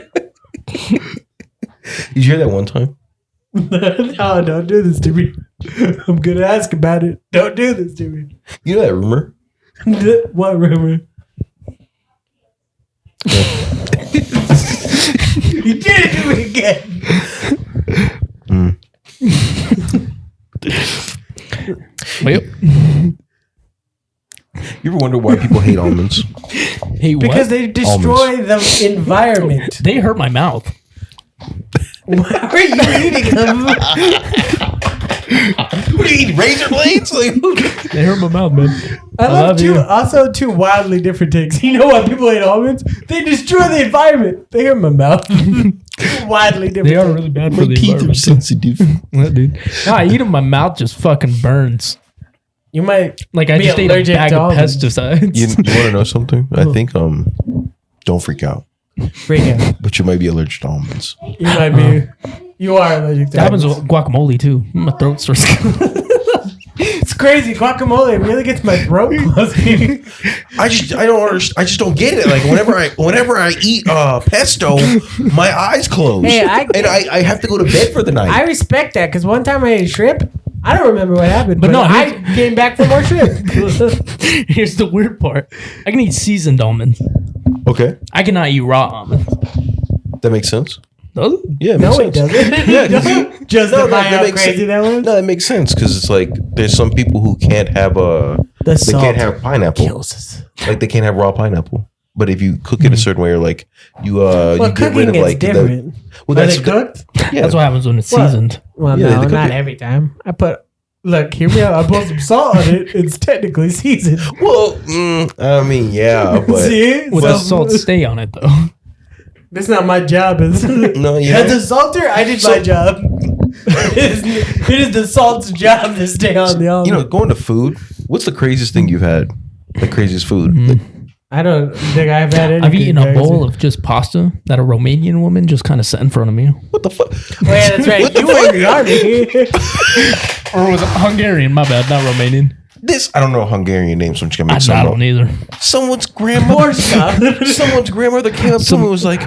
you hear that one time? No, don't do this to me. I'm going to ask about it. Don't do this to me. You know that rumor? What rumor? You did it to me again. Yep. You ever wonder why people hate almonds? Hey, what? Because they destroy the environment. They hurt my mouth. Why are you eating them? What do you eat? Razor blades? Like, They hurt my mouth, man. I love you. also two wildly different takes. You know why people hate almonds? They destroy the environment. They hurt my mouth. Wildly different. They are takes. really bad for my the teeth are environment. sensitive. What, dude? No, I eat them. My mouth just fucking burns. You might Like I be just ate a allergic bag to of almonds. pesticides. You want to know something? I think don't freak out, Freak out. but you might be allergic to almonds. You might be. You are allergic to That happens almonds. with guacamole too. My throat starts. It's crazy. Guacamole really gets my throat closing. I don't understand. I just don't get it. Like whenever I eat pesto, my eyes close, Hey, and I have to go to bed for the night. I respect that because one time I ate shrimp. I don't remember what happened, But but no, I came back for more shrimp. Here's the weird part. I can eat seasoned almonds. Okay, I cannot eat raw almonds. that makes sense. Does it? Yeah, No, makes it sense. doesn't. Yeah, 'cause you- Justify that how makes crazy sense. that was. No, that makes sense because it's like there's some people who can't have The they salt can't have pineapple. kills us. Like they can't have raw pineapple. But if you cook it a certain way, or like you Well, you get rid cooking of is like different. well, Are that's they cooked? yeah. That's what happens when it's What? seasoned. Well, Yeah, they no, cook not it. every time. Look, hear me out. I put some salt on it. It's technically seasoned. Well, I mean, yeah, but See? With the salt stay on it though. That's not my job. no, yeah. As a salter, I did my job. It is the salt's job to stay on the almond. You know, going to food. What's the craziest thing you've had? The craziest food. Like, I don't think I've had any. I've eaten a bowl of just pasta that a Romanian woman just kind of set in front of me. what the fuck? Oh, yeah, that's right. What the You were in the army. Or was it Hungarian? My bad, not Romanian. I don't know Hungarian names, so I'm just gonna make I some don't up. either. Someone's grandmother. Borska. Someone's grandmother came up to me and was like,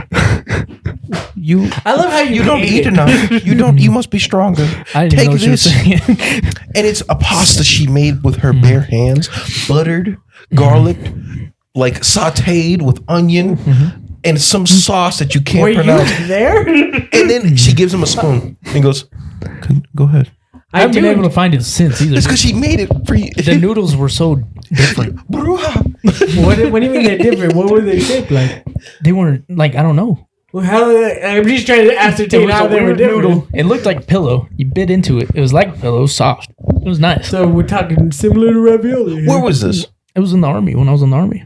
"You, I love how you don't ate eat it. enough. You don't. You must be stronger. I didn't Take know what she was this." saying. And it's a pasta she made with her bare hands, buttered, garlic, like sauteed with onion, and some sauce that you can't Were pronounce. you there? And then she gives him a spoon and goes, "Go ahead." I haven't been able to find it since either. It's because she made it for you. The noodles were so different. Bruja. What do you mean they're different? What were they shaped like? They weren't like I don't know. Well, I'm just trying to It ascertain was how a they were weird different. noodle. It looked like pillow. You bit into it. It was like pillow. It was soft. It was nice. So we're talking similar to ravioli. Where was this? It was in the army when I was in the army.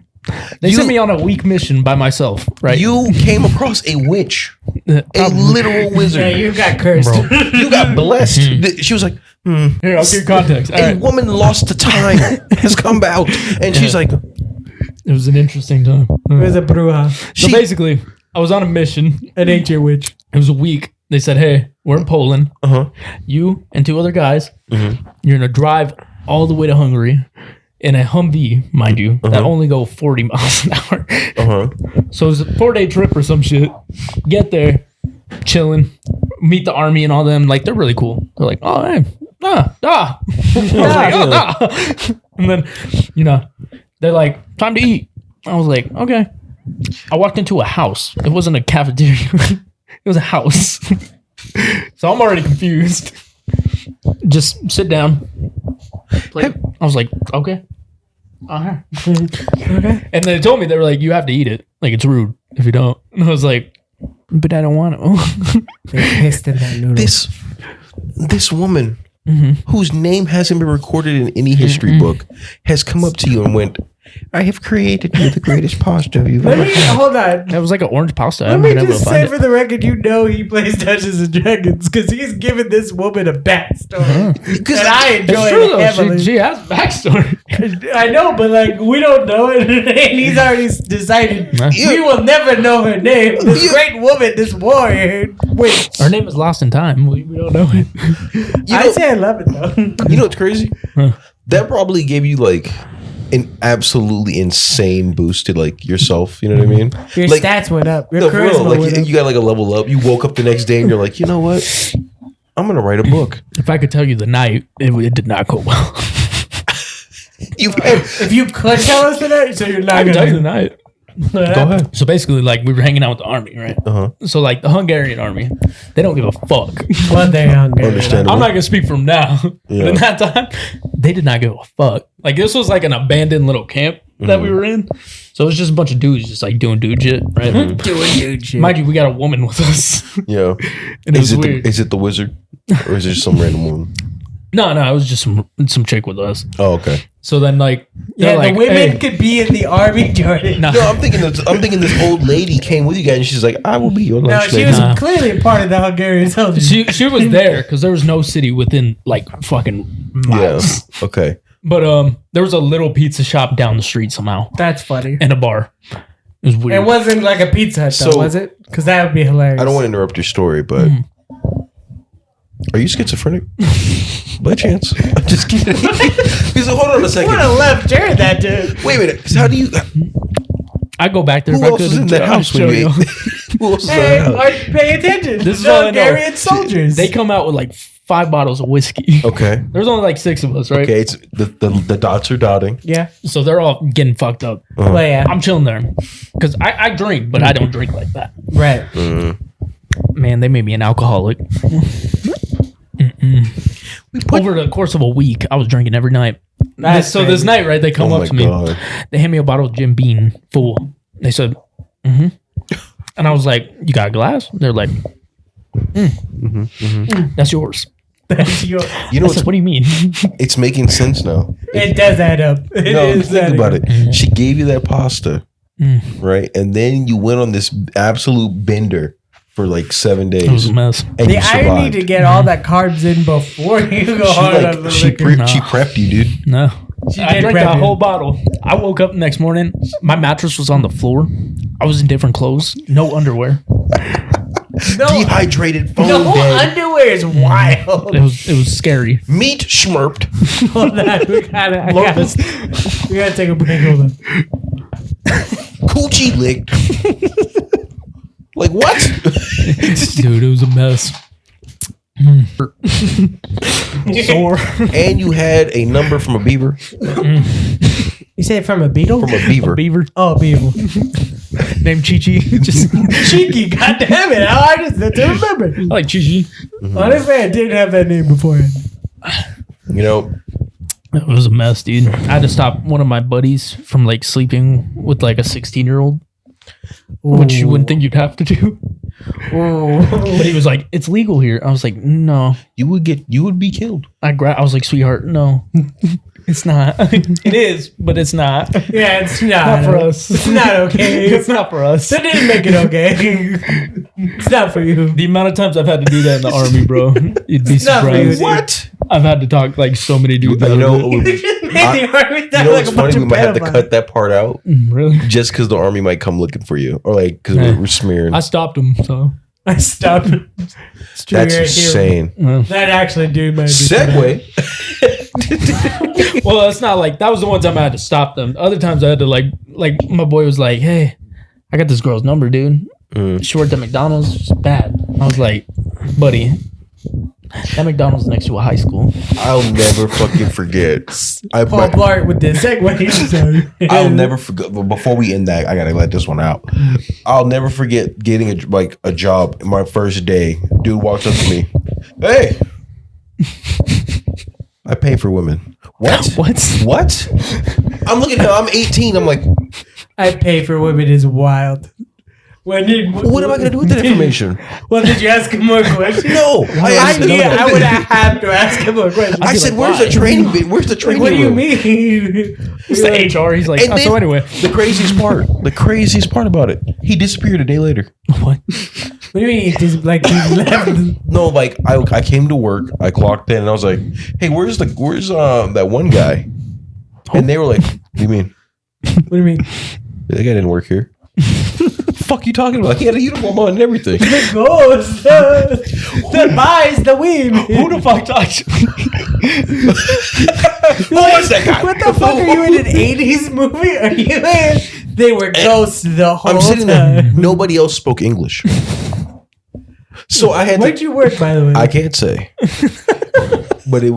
They sent me on a week mission by myself, right? You came across a witch, a literal wizard. Yeah, you got cursed. Bro. You got blessed. She was like, Here, I'll give context. All a right. woman lost to time has come out. And she's like, It was an interesting time. It was a bruja, So basically, I was on a mission. an ancient witch. It was a week. They said, hey, we're in Poland. You and 2 other guys, you're going to drive all the way to Hungary in a Humvee, mind you, that only go 40 miles an hour. So it was a 4-day trip or some shit. Get there, chilling, meet the army and all them. Like, they're really cool. They're like, oh, hey, I was like, oh, and then, you know, they're like, time to eat. I was like, okay. I walked into a house. It wasn't a cafeteria. It was a house. So I'm already confused. Just sit down. Play. I was like, okay. Okay. And they told me, they were like, you have to eat it. Like, it's rude if you don't. And I was like, but I don't want to. They pissed in that noodle. this woman whose name hasn't been recorded in any history book has come up to you and went, I have created you the greatest pasta you've Let ever me had. hold on. That was like an orange pasta. Let me just say for the record, you know he plays Dungeons and Dragons because he's giving this woman a backstory, and I enjoy It's true, it though. heavily. She has backstory. I know, but like we don't know it, and he's already decided we will never know her name. This great woman, this warrior, witch. Her name is Lost in Time. We don't know it. I'd say I love it though. You know what's crazy? That probably gave you like an absolutely insane boost to like yourself. You know what I mean? Your like, stats went up. Your no, for real, charisma like went up. you got like a level up. You woke up the next day and you're like, you know what? I'm gonna write a book. If I could tell you the night, it did not go well. You've had, If you could tell us that, so you're not I can tell you the gonna. night. go ahead. So basically, like, we were hanging out with the army, right? So like the Hungarian army, they don't give a fuck. One day hungry. Understandable. I'm not gonna speak from now, Yeah. but in that time, they did not give a fuck. Like, this was like an abandoned little camp that we were in, so it was just a bunch of dudes just like doing dude shit, right? Doing dude shit. Mind you, we got a woman with us, Yeah. and it was Is it weird. is it the wizard or is it just some random woman? No, it was just some chick with us. Oh, okay. So then, like, Yeah, they're like, the women hey, could be in the army, Jordan. nah. No, I'm thinking this old lady came with you guys and she's like, I will be your No, lunch she lady. was Nah. clearly a part of the Hungarian soldiers. She was there because there was no city within like fucking Yeah. miles. Okay. But there was a little pizza shop down the street somehow That's funny. and a bar. It was weird. It wasn't like a Pizza Hut, though, So- was it? Because that would be hilarious. I don't want to interrupt your story, but are you schizophrenic? By chance? I'm just kidding. Because hold on a second. would have left Jared that dude. Wait a minute. 'Cause how do you? I go back there Who if I else could. was in that house when you ate? Who else was Hey, in that house? pay attention. This is all I know. Hungarian soldiers. They come out with like 5 bottles of whiskey. Okay. There's only like 6 of us, right? Okay. It's the dots are dotting. Yeah. So they're all getting fucked up. Well, yeah. I'm chilling there because I drink, but I don't drink like that. Right. Man, they made me an alcoholic. Over the course of a week, I was drinking every night. That's This crazy. night, right? They come Oh up my to me. God. They hand me a bottle of Jim Beam full. They said, and I was like, "You got a glass?" They're like, "That's yours." That's your, You know I what's said, "What do you mean?" it's making sense now. it does add up. It No, is think adding about up. it. She gave you that pasta, right? And then you went on this absolute bender for like 7 It was days. a mess. And The you irony survived. to get all that carbs in before you go hard on the She liquor. she prepped you, dude. No, She I did drank prep that you. whole bottle. I woke up the next morning. My mattress was on the floor. I was in different clothes, no underwear. No, Dehydrated, phone no dead, underwear is wild. It was scary. meat schmurped. Hold on, we gotta take a break. Hold on. Coochie licked. Like what? Dude, it was a mess. Sore. And you had a number from a beaver. You say from a beetle? From a beaver. Beaver Oh, beetle. named Chi-Chi. Just Cheeky, goddamn it! How hard is that to remember? I like Chi-Chi. Honestly, I didn't have that name beforehand. You know, It was a mess, dude. I had to stop one of my buddies from like sleeping with like a 16-year-old, which you wouldn't think you'd have to do. But he was like, "It's legal here." I was like, "No." you would be killed. I was like, "Sweetheart, no." It's not. It is, but it's not. Yeah, it's Not for us. It's not okay. It's not for us. That didn't make it okay. It's not for you. The amount of times I've had to do that in the army, bro, you'd be not for you, surprised. dude. What? I've had to talk like so many dudes. I out of know. it. You just made the army You sound know like what's a bunch funny? We of might have to pedophiles. cut that part out Really? just because the army might come looking for you, or like because Yeah. we're smearing. I stopped him, so. I stopped. It's true, That's you're a hero. insane. That actually, dude, might be Segway. Well, it's not like that was the one time I had to stop them. Other times I had to like my boy was like, "Hey, I got this girl's number, dude. She worked at McDonald's. It's bad." I was like, "Buddy, that McDonald's next to a high school." I'll never fucking forget. Paul Blart with the segue. I'll never forget. But before we end that, I gotta let this one out. I'll never forget getting a job my first day. Dude walks up to me. Hey, I pay for women. What? What? I'm looking at him. I'm 18. I'm like, I pay for women is wild. what am I gonna do with that information? Well, did you ask him more questions? No, I would have to ask him more questions. I said, "Where's the training? Where's the training?" What do you room?" mean? It's the HR. He's like, And oh, then so anyway, the craziest part about it, he disappeared a day later. what? What do you mean? He left? No, like I came to work, I clocked in, and I was like, "Hey, where's that one guy?" And they were like, "What do you mean? What do you mean? That guy didn't work here." Fuck you talking about? He had a uniform on and everything. The ghost that buys the weed. Who the fuck talks? Who was that guy? What the fuck are you in an 80s movie? Are you in? They were ghosts the whole I'm sitting time. there. Nobody else spoke English, so I had Where'd to. you work, by the way? I can't say, but it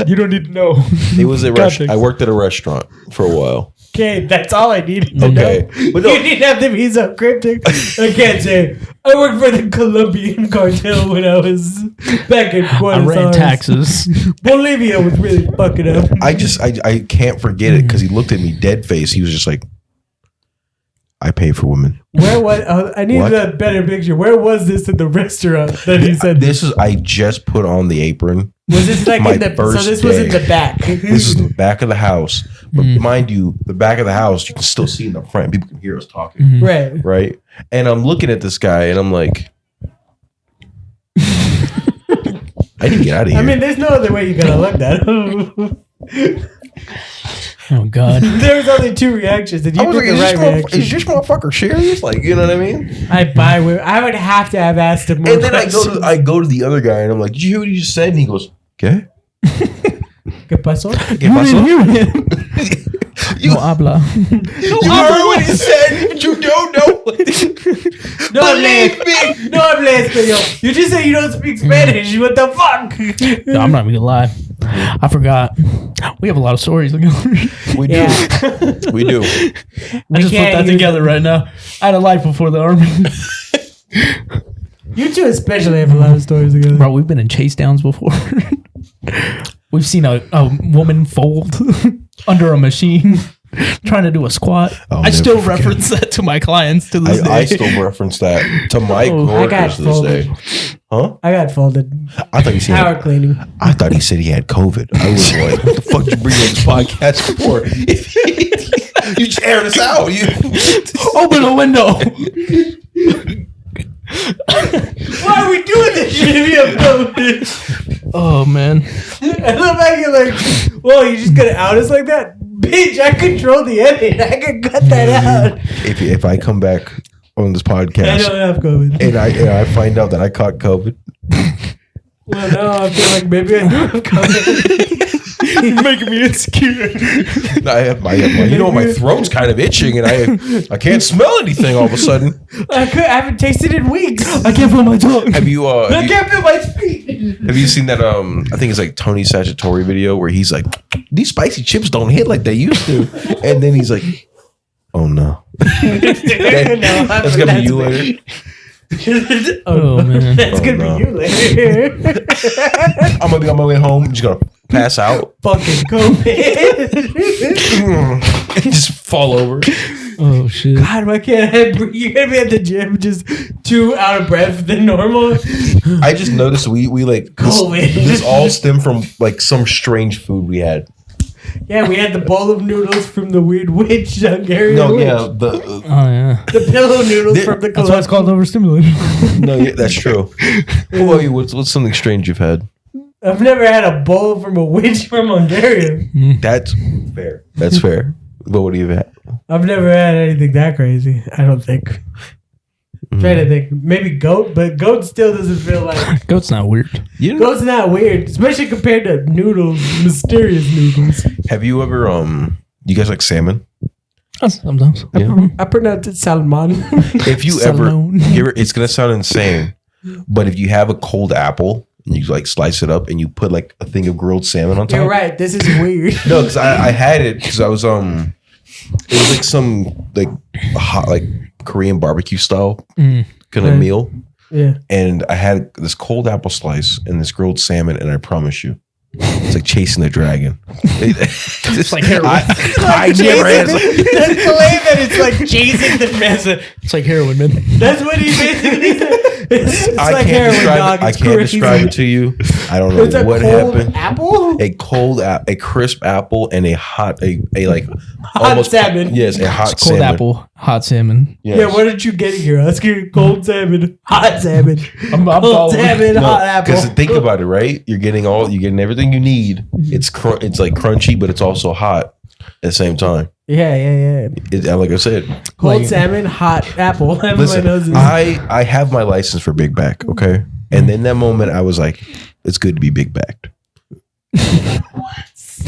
You don't need to know. was a restaurant. I worked at a restaurant for a while. Okay, that's all I needed to Okay, know. but no, You didn't have to be so cryptic. I can't say. I worked for the Colombian cartel when I was back in I Buenos ran Aires. taxes. Bolivia was really fucking up. I can't forget it because he looked at me dead face. He was just like, "I pay for women." Where was? I need What? a better picture. Where was this in the restaurant that he said? I just put on the apron. Was this like my in the? So first this was in day. the back. This is the back of the house, but mind you, the back of the house you can still see in the front. People can hear us talking, Right. right? And I'm looking at this guy, and I'm like, I need to get out of here. I mean, there's no other way you gotta look that. Oh God. There was only two reactions, and you I was picked like, the right reaction. is this motherfucker serious? Like, you know what I mean? I would have to have asked him more And then questions. I go to the other guy, and I'm like, "Did you hear what he just said?" And he goes, "Okay." ¿Qué pasó? ¿Qué pasó? You No habla. heard what he said, but you don't know. No Believe hables. me. No hables español. You just said you don't speak Spanish. What the fuck? No, I'm not even gonna lie. I forgot. We have a lot of stories. We do. Yeah. We do. I just put can't that use together right now. I had a life before the army. You two especially have a lot of stories together. Bro, we've been in chase downs before. We've seen a woman fold under a machine trying to do a squat. I'll I never still forget. reference that to my clients to this day. I still reference that to my I got coworkers to this day. folded. Huh? I got folded. I thought he said Power cleaning. I thought he said he had COVID. I was like, what the fuck did you bring on this podcast for? You just air this out. You Open a window. Why are we doing this shit if you have COVID? Oh man. I love how you're like, well, you just gonna out us like that? Bitch, I control the edit. I can cut that out. if I come back on this I podcast don't have COVID. and I find out that I caught COVID, Well, now I feel like maybe I do have COVID. You're making me insecure. I have my throat's kind of itching and I can't smell anything all of a sudden. I haven't tasted it in weeks. I can't feel my tongue. Have you I can't feel my feet. have you seen that I think it's like Tony Sagitori video where he's like, these spicy chips don't hit like they used to, and then he's like, oh no. That's gonna be you later. Oh man. That's gonna no. be you later. I'm gonna be on my way home. I'm just gonna pass out. Fucking COVID. Just fall over. Oh shit! God, why can't I breathe? You're gonna be at the gym just too out of breath than normal. I just noticed we like COVID. this all stemmed from like some strange food we had. Yeah, we had the bowl of noodles from the weird witch, Hungarian No, witch. yeah, Oh yeah. The pillow noodles from the That's why it's called overstimulated. no, yeah, that's true. What about you? What's something strange you've had? I've never had a bowl from a witch from Hungarian. That's fair. That's fair. But what do you have? I've never had anything that crazy. I don't think. Trying to think. Maybe goat, but goat still doesn't feel like. Goat's not weird. Goat's not weird, especially compared to noodles, mysterious noodles. Have you ever you guys like salmon? Sometimes. Yeah. I pronounce it salmon. If you Salmon. it's gonna sound insane, but if you have a cold apple and you like slice it up and you put like a thing of grilled salmon on top. You're right. This is weird. No, because I had it because I was it was like some like hot like Korean barbecue style kind of meal, Yeah. and I had this cold apple slice and this grilled salmon, and I promise you, it's like chasing the dragon. It's like heroin. I never had. That's the way that it's like chasing the mess. It's like heroin, man. That's what he basically said. It's I like can't heroin, describe dog. it. I It's can't crazy. describe it to you. I don't know It's a what cold happened. apple? A crisp apple and a hot a like Hot salmon. Yes, a hot Cold salmon. apple, hot salmon. Yes. Yeah, what did you get here? Oscar? Cold salmon, hot salmon. I'm Cold following. salmon, hot apple. Because think about it, right? You're getting everything you need. It's it's like crunchy, but it's also hot at the same time. Yeah. Like I said, Cold Like- salmon, hot apple. listen, My nose is- I have my license for big back, okay? And in that moment, I was like, it's good to be big backed.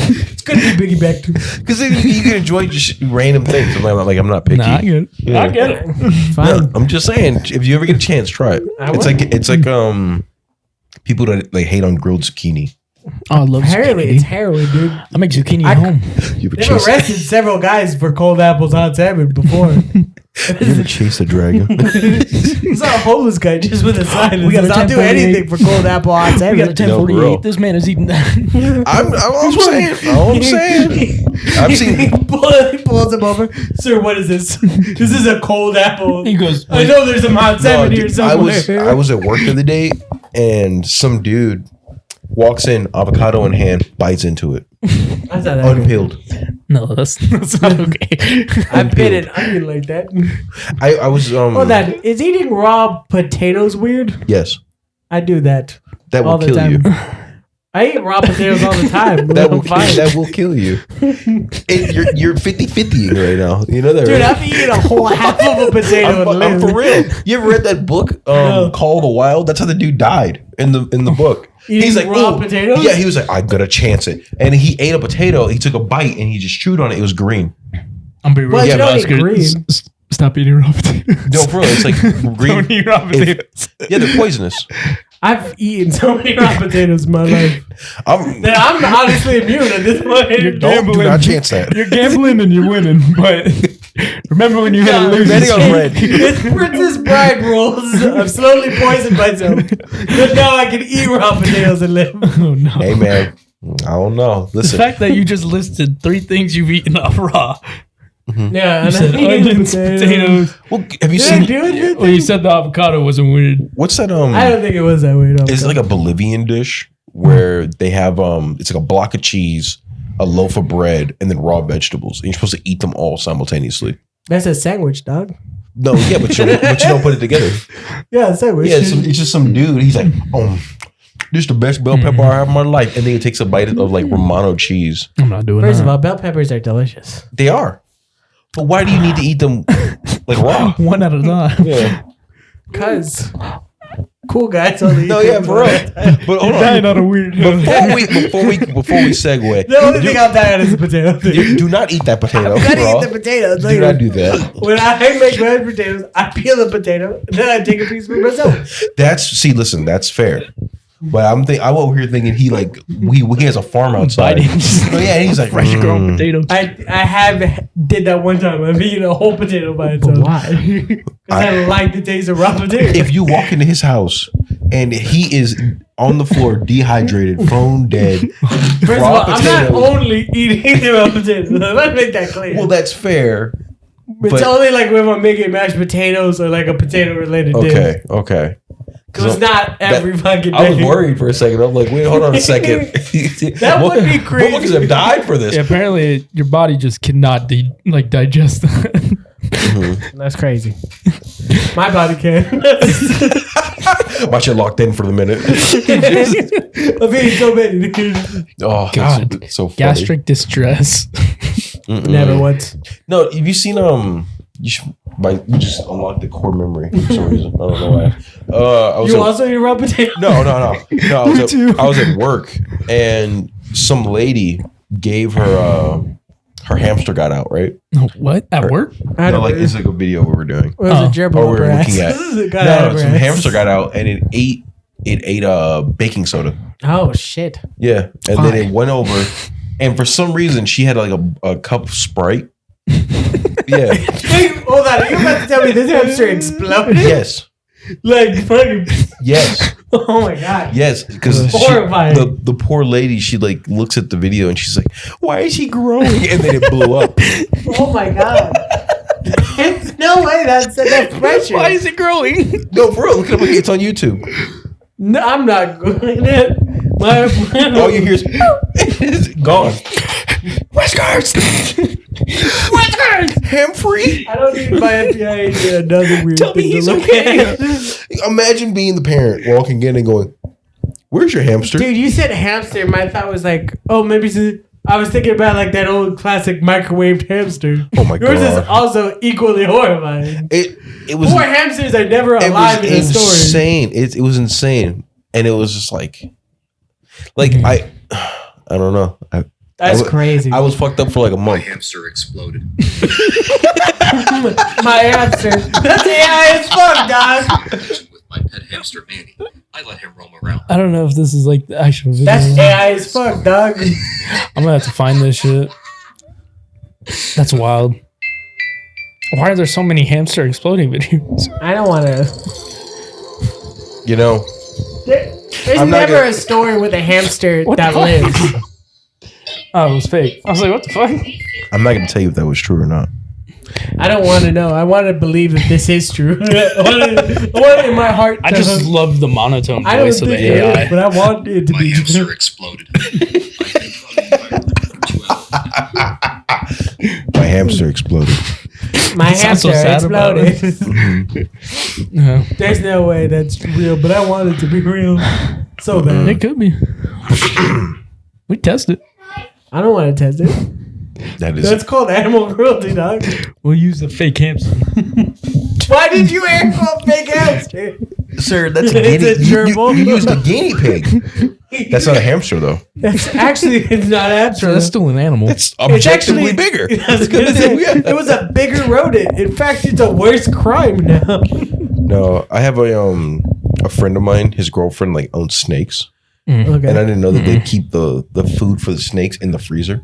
It's good to be piggybacked. Because you can enjoy just random things. I'm not picky. Nah, I get it. Yeah. I get it. Fine. No, I'm just saying, if you ever get a chance, try it. I It's like people that like hate on grilled zucchini. Oh, I love Apparently, zucchini. it's heroin, dude. I make zucchini at home. You ever They've chase, arrested several guys for cold apples, hot salmon before. you ever chase a dragon? I saw a homeless guy just with a sign that We got says, a I'll do 1048. anything for cold apple, hot We salmon. got a No, 1048. bro. This man is eating that. I'm saying. I've seen. He pulls him over. Sir, what is this? This is a cold apple. He goes, I know there's some hot No, salmon here dude, somewhere. I was at work the other day, and some dude walks in, avocado in hand, bites into it, I saw that. unpeeled. No, that's not okay. I bit an onion like that. I was Oh, that is eating raw potatoes weird? yes, I do that. that will all the kill time. you. I eat raw potatoes all the time. That will I'm fine. that will kill you. You're 50-50 right now. You know that, Dude, right? I've eaten a whole half of a potato. I'm for real. You ever read that book, No. Call of the Wild? That's how the dude died in the book. Eating He's like, raw "Ooh." potatoes? Yeah, he was like, I'm gonna chance it, and he ate a potato. He took a bite and he just chewed on it. It was green. I'm being real. Well, you don't eat Oscar. green. Stop eating raw potatoes. No, for real, it's like green. Don't eat raw potatoes. Yeah, they're poisonous. I've eaten so many raw potatoes in my life I'm that I'm honestly immune at this point. do not chance that. You're gambling and you're winning, but remember when you had to lose. betting on red. It's Princess Bride rules. I've slowly poisoned myself. But now I can eat raw potatoes and live. Oh no! Hey man, I don't know. The Listen, fact that you just listed 3 things you've eaten off raw. Yeah, You and said I eat onions, potatoes. well, have you Did I seen do it? Well, you said the avocado wasn't weird. what's that? I don't think it was that way. No. It's like a Bolivian dish where they have it's like a block of cheese, a loaf of bread, and then raw vegetables. And you're supposed to eat them all simultaneously. That's a sandwich, dog. No, yeah, but you don't put it together. Yeah, a sandwich. Yeah, it's just some dude. He's like, this is the best bell pepper I have in my life, and then he takes a bite of like Romano cheese. I'm not doing First that. of all, bell peppers are delicious. They are, but why do you need to eat them like raw? One at a time. Yeah, Cause cool guys only. no, eat yeah, them for real. But hold Dying on, on a weird. before we segue, The only thing I'll die on is a potato thing. do not eat that potato. I'm gonna raw. eat the potatoes. Do not do that. When I make mashed potatoes, I peel the potato, then I take a piece for myself. Listen, that's fair. But I'm over here thinking he has a farm outside. Biting. Oh yeah, and he's like Fresh grown potatoes. I did that one time. I've eaten a whole potato by itself. Why? Because I like the taste of raw potato. If you walk into his house and he is on the floor, dehydrated, phone dead, First of raw all, I'm not potatoes. only eating the raw potatoes. Let's make that clear. Well, that's fair. It's only like when I'm making mashed potatoes or like a potato related dish. Okay. Because it's not every fucking day. I was worried for a second. I'm like, wait, hold on a second. That would be crazy. Motherfuckers have died for this. Yeah, apparently, your body just cannot digest that. That's crazy. My body can. My shit locked in for the minute. I'm eating so many. Oh God, it's so funny. Gastric distress. Never once. No, have you seen you just unlocked the core memory for some reason. I don't know why. I was also eat raw potato? No. I was at work and some lady gave her hamster got out, right? What? At work? It's like a video we were doing. Or was it gerbil Or we were brass? looking at. Some hamster got out and it ate baking soda. Oh shit. Yeah. And then it went over and for some reason she had like a cup of Sprite. Yeah. Wait, hold on. Are you about to tell me this hamster exploded? Yes. Like fucking. Yes. Oh my god. Yes, because horrifying. The poor lady, she like looks at the video and she's like, "Why is he growing?" And then it blew up. Oh my god. No way. That's enough pressure. Why is it growing? No, for real. Look it up. It's on YouTube. No, I'm not going it. All you hear is it's gone. Whiskers. Ham free. I don't need my FBI to get another weird Tell me thing he's to look okay. at. Imagine being the parent walking in and going, "Where's your hamster?" Dude, you said hamster. My thought was like, oh, maybe I was thinking about like that old classic microwaved hamster. Oh my Yours God. is also equally horrifying. It was Poor hamsters are never it alive was in the story. insane. It was insane, and it was just like I don't know. That's crazy. I was fucked up for like a month. My hamster exploded. My hamster. That's AI as fuck, dog. With my pet hamster Manny, I let him roam around. I don't know if this is like the actual video. That's AI as fuck, dog. I'm gonna have to find this shit. That's wild. Why are there so many hamster exploding videos? I don't want to. You know, There's I'm not never gonna- a story with a hamster What that the fuck? lives. Oh, it was fake. I was like, what the fuck? I'm not going to tell you if that was true or not. I don't want to know. I want to believe that this is true. I want it in my heart. I just love the monotone I don't voice of think the it AI. is, but I want it to My be hamster true. exploded. I've been running for 2 hours. My hamster exploded. My sounds so hamster sad about exploded. Yeah. There's no way that's real, but I want it to be real. So bad. It could be. We test it. I don't want to test it. That is That's called animal cruelty, dog. We'll use the fake hamster. Why did you air quote fake hamster? sir. That's a It's guinea. a gerbil. You used a guinea pig. That's not a hamster though. That's actually it's not hamster. That's still an animal. It's objectively bigger. I was gonna say, it was a bigger rodent. In fact, it's a worse crime now. No, I have a friend of mine. His girlfriend like owns snakes, Okay. and I didn't know that they keep the food for the snakes in the freezer.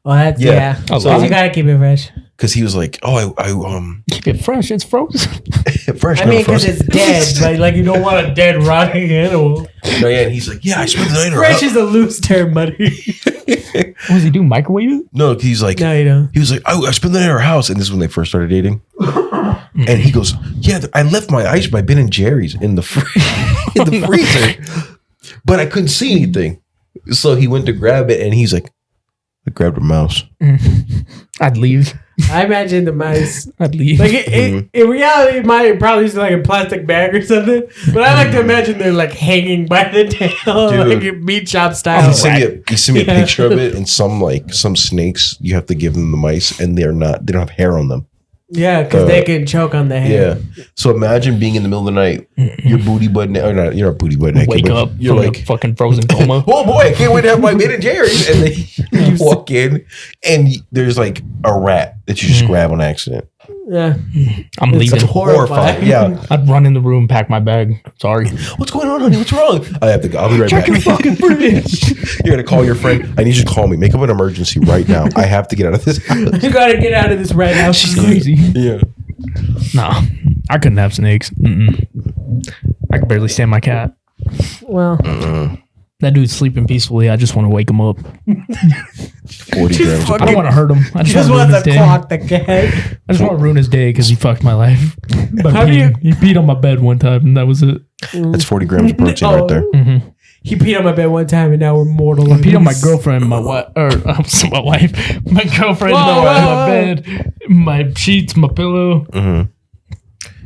Well, that's Yeah. yeah. So You gotta keep it fresh. Because he was like, "Oh, I Keep it fresh. It's frozen. fresh." I no, mean, because frozen. it's dead. Like you don't want a dead rotting animal. No, yeah, and he's like, "Yeah, I spent the night in her Fresh house." is a loose term, buddy. What does he do? Microwave it? No, he's like, No, you don't. he was like, I spent the night at her house, and this is when they first started dating. And he goes, "Yeah, I left my Ben and Jerry's in the freezer, but I couldn't see anything." So he went to grab it, and he's like, "I grabbed a mouse." I'd leave. I imagine the mice. I'd leave. Like in reality, it might probably use like a plastic bag or something. But I like to imagine they're like hanging by the tail, Dude. like a meat shop style. He sent me a Yeah. picture of it, and some snakes you have to give them the mice, and they don't have hair on them. Yeah, because they can choke on the hair. Yeah. So imagine being in the middle of the night, your booty butt, or not, you're not booty butt naked. Wake but up You're from like, a fucking frozen coma. "Oh boy, I can't wait to have my Ben and Jerry's." And then you walk in, and there's like a rat that you just grab on accident. Yeah. I'm It's leaving. Horrifying. Yeah. I'd run in the room, pack my bag. Sorry. What's going on, honey? What's wrong? I have to go. I'll be right Check back. your fucking fridge. You're gonna call your friend. I need you to call me. Make up an emergency right now. I have to get out of this house. You gotta get out of this right now. She's crazy. Yeah. Nah, I couldn't have snakes. I could barely stand my cat. Well, That dude's sleeping peacefully. I just want to wake him up. 40 grams. I don't want to hurt him. I Just want wants to to clock the cat. I just want to ruin his day because he fucked my life. But How do you- he peed on my bed one time and that was it. That's 40 grams of protein right there. Mm-hmm. He peed on my bed one time and now we're mortal. I peed on my girlfriend, my wife, my wife, my girlfriend, Whoa, my whoa. bed, my sheets, my pillow. Mm-hmm.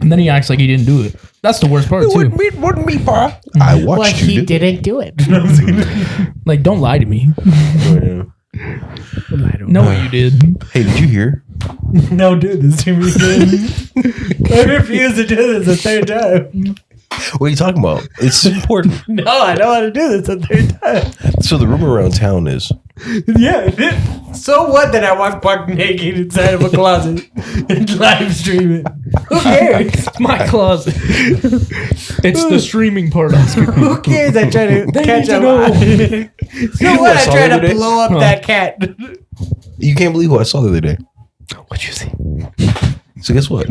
And then he acts like he didn't do it. That's the worst part, too. Wouldn't me, pa. I watched Well, you he do it. didn't do it. Like, don't lie to me. Oh, yeah. Know what you did. Hey, did you hear? No, do this to me again. I refuse to do this a third time. What are you talking about? It's important. No, I don't want to do this a third time. So the rumor around town is Yeah. So what that I walk buck naked inside of a closet and live stream it? Who cares? It's my closet. It's the streaming part, Oscar. Who cares? I try to catch need to up. know. So what? I try to the other day? blow up that cat. you can't believe who I saw the other day. What'd you see? So guess what?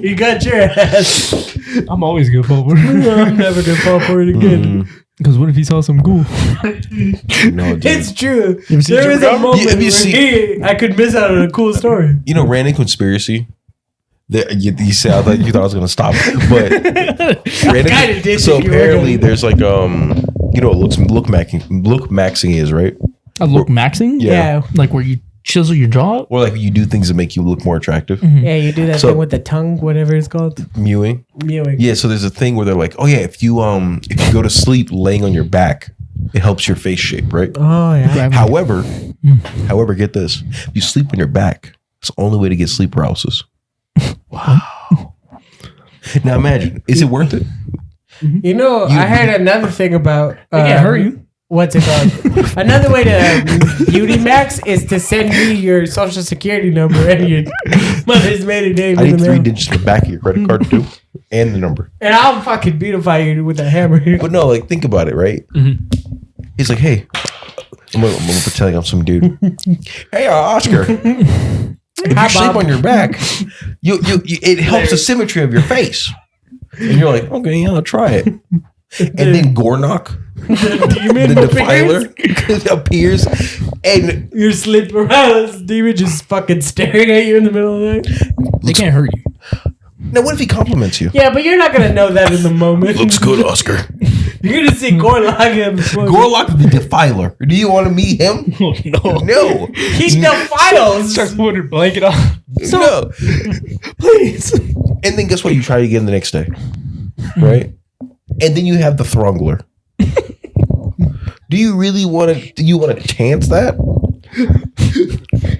You got your ass. I'm always good for I'm never gonna fall for it again. Because what if he saw some ghoul? No, dude. It's true. You ever seen There is a Jordo? moment Have you where I could miss out on a cool story. You know, random conspiracy. You sound like you thought I was gonna stop, but random, kinda did so think you were apparently gonna. there's like you know what look maxing is, right? A look maxing? Yeah. Like where you chisel your jaw? Or like you do things that make you look more attractive. Yeah, you do that So- thing with the tongue, whatever it's called. Mewing. Mewing. Yeah, so there's a thing where they're like, oh yeah, if you go to sleep laying on your back, it helps your face shape, right? Oh yeah. However, get this: if you sleep on your back, it's the only way to get sleep paralysis. Wow. Now imagine, is it worth it? You know, I heard another thing about. It can't hurt you. What's it called? Another way to beauty max is to send me your social security number and your mother's maiden name I in need the 3 mail. digits in the back of your credit card too, and the number. And I'll fucking beautify you with a hammer. But no, like think about it, right? He's like, hey, I'm gonna pretend I'm some dude. Hey, Oscar. If you sleep Bob. on your back, you it helps the symmetry of your face. And you're like, okay, yeah, I'll try it. And then Gornock, The demon the appears. defiler, appears, and Your sleep paralysis demon just fucking staring at you in the middle of the night. They can't hurt you. now what if he compliments you? Yeah, but you're not gonna know that in the moment. Looks good, Oscar. You're gonna see Gorlock and Gorlock the defiler. Do you want to meet him? Oh, no. No. He defiles. Starts putting her blanket on. No. Please. And then guess what? You try it again the next day, right? And then you have the thrungler. Do you really want to? Do you want to chance that?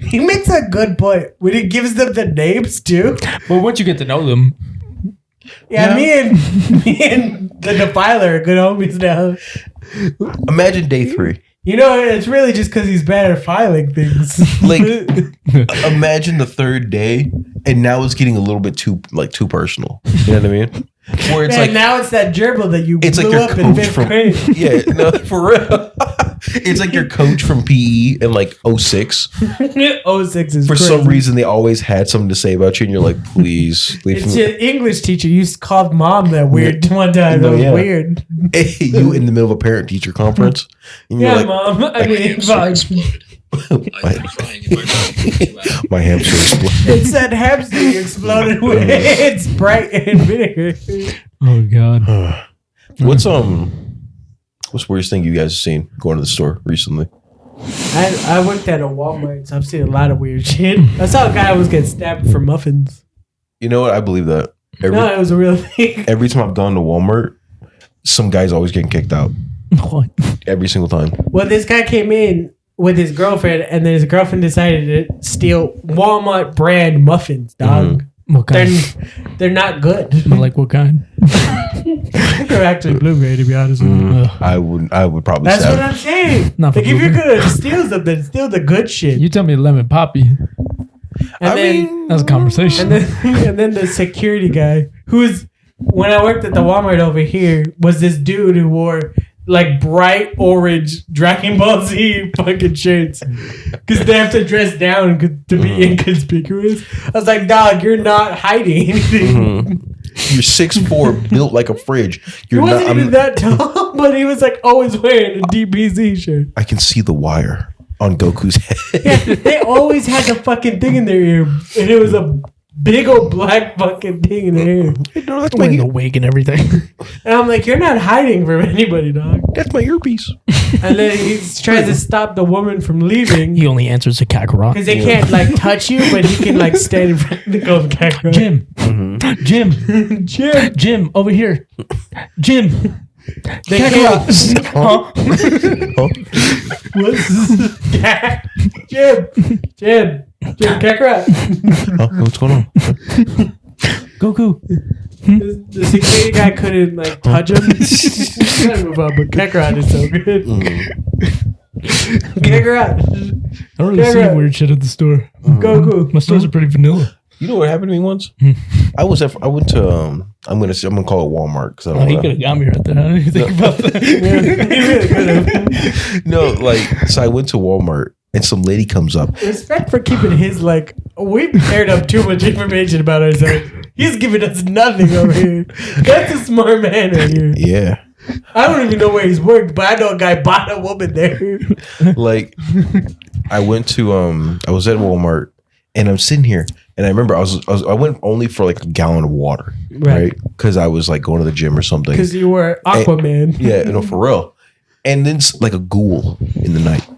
He makes a good point when he gives them the names too. Well, once you get to know them, Yeah, me and the defiler are good homies now. Imagine day 3. You know, it's really just because he's bad at filing things. Like, imagine the 3rd day, and now it's getting a little bit too personal. You know what I mean? Where it's and like now it's that gerbil that you it's like blew your up in coach 5th from grade. yeah, no, for real. It's like your coach from PE in like 06. 06 is For crazy. some reason, they always had something to say about you, and you're like, please leave It's me. your English teacher. You called mom that weird one time. No, That was yeah. weird. You in the middle of a parent-teacher conference, and you're Yeah, like, mom. I My mean, hamster fine. exploded. I've been crying in my room for 2 hours. my hamster exploded. It said hamster exploded with its Sprite and vinegar. oh god, What's the weirdest thing you guys have seen going to the store recently? I worked at a Walmart, so I've seen a lot of weird shit. I saw a guy who was getting stabbed for muffins. You know what? I believe that. No, it was a real thing. Every time I've gone to Walmart, some guy's always getting kicked out. what? Every single time. Well, this guy came in with his girlfriend, and then his girlfriend decided to steal Walmart brand muffins, dog. What kind? They're not good. But like what kind? They're actually blueberry, to be honest with you. I would probably That's say what I'm saying. Not for Like, if you're blueberry. gonna steal something, steal the good shit. You tell me lemon poppy. And then, That's a conversation. and then the security guy, who's when I worked at the Walmart over here, was this dude who wore like bright orange Dragon Ball Z fucking shirts because they have to dress down to be inconspicuous. I was like, dog, you're not hiding anything. You're 6'4", built like a fridge. He wasn't even that tall, but he was like always wearing a DBZ shirt. I can see the wire on Goku's head. Yeah, they always had the fucking thing in their ear, and it was a big old black fucking thing in their ear. No, that's Wearing the wig and everything. And I'm like, you're not hiding from anybody, dog. That's my earpiece. And then he tries to stop the woman from leaving He only answers to Kakarot. because they can't like touch you, but he can like stand in front of the gold Kakarot. Jim. Jim. Jim. Jim, over here. Jim. They Kakarot. can't. Huh? Jim. Kakarot. Oh, what's going on? Goku. The security guy couldn't like touch him. Gotta move on, but Kakarot is so good. Kakarot. I don't really see weird shit at the store. Goku. My stores are pretty vanilla. You know what happened to me once? I went to I'm gonna call it Walmart because I don't Oh, he know. could have got me right there. I didn't even think about that. He really could have. No, like so I went to Walmart and some lady comes up. Respect for keeping his like. We've aired up too much information about ourselves. He's giving us nothing over here. That's a smart man right here. Yeah. I don't even know where he's worked, but I know a guy bought a woman there. Like I went to I was at Walmart and I'm sitting here and I remember I went only for like a gallon of water, right? Because I was like going to the gym or something. Because you were Aquaman. Yeah, no, for real. And then like a ghoul in the night.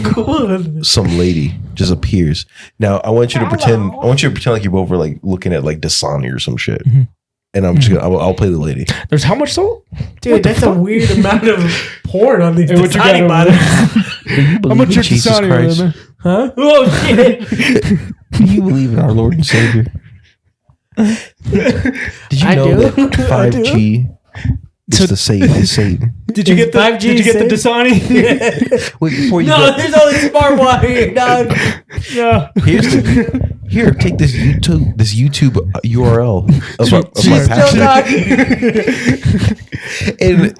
Cool. Some lady just appears. Now I want you to pretend. I want you to pretend like you're both were like looking at like Dasani or some shit. And I'm just gonna. I'll play the lady. There's how much salt? Dude, that's a weird amount of porn on these Hey, what you got Dasani over bottles. How much your Jesus Dasani Christ. man? Huh? Oh, shit. Do you believe in our Lord and Savior? Did you I know do. that 5G is the Satan? Did you get the 5G Did you get the safe? Dasani? Wait, before you No, go, there's only smart water here, dog. Yeah. here, take this YouTube URL of my She's still pastor. talking. And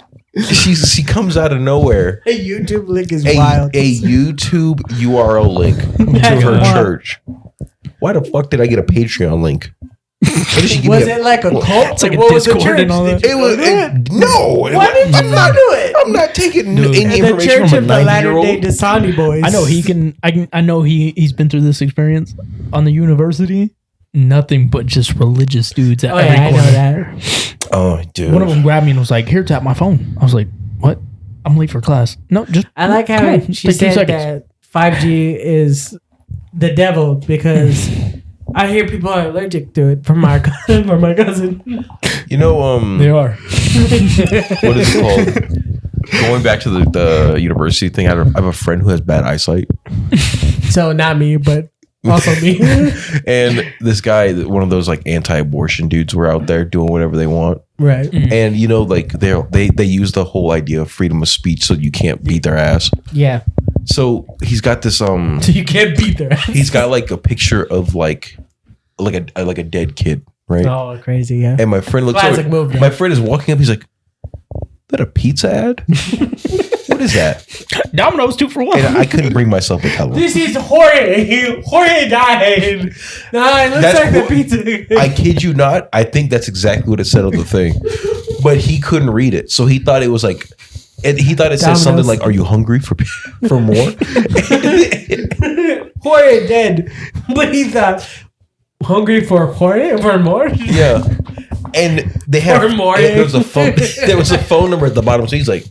she comes out of nowhere. A YouTube link is A wild. YouTube URL link to her Wow. church. Why the fuck did I get a Patreon link? What did she give Was me? it like a cult? It's like a What was the Discord and church? all Did that. you It go was there? no. Why did you not do it? I'm not taking any The information Church from of a the Latter-day 90-year-old. Dasani boys. I know he can. I know he's been through this experience on the university. Nothing but just religious dudes at Oh every yeah, I corner. know that. Oh, dude. One of them grabbed me and was like, "Here, tap my phone." I was like, "What? I'm late for class." No, just I like come how on, she take 2 said seconds. that 5G is the devil because I hear people are allergic to it from my cousin. You know, They are. what is it called? Going back to the university thing, I have a friend who has bad eyesight. So not me, but also me. And this guy, one of those like anti-abortion dudes, were out there doing whatever they want. Right. And you know, like they use the whole idea of freedom of speech, so you can't beat their ass. Yeah. So he's got this So you can't beat their ass. he's got like a picture of like a dead kid, right? Oh, crazy, yeah. And my friend looks Classic over. move, yeah. My friend is walking up. He's like, "Is that a pizza ad? What is that?" Domino's 2 for 1. And I couldn't bring myself to tell him. This is Jorge. Jorge died. Nah, it looks That's like the what- pizza. I kid you not. I think that's exactly what it said on the thing, but he couldn't read it, so he thought it was like, and he thought it said something Domino's. like, "Are you hungry for more?" Jorge dead. But he thought, hungry for Jorge? For more? Yeah, and they have For more. there was a phone. There was a phone number at the bottom, so he's like,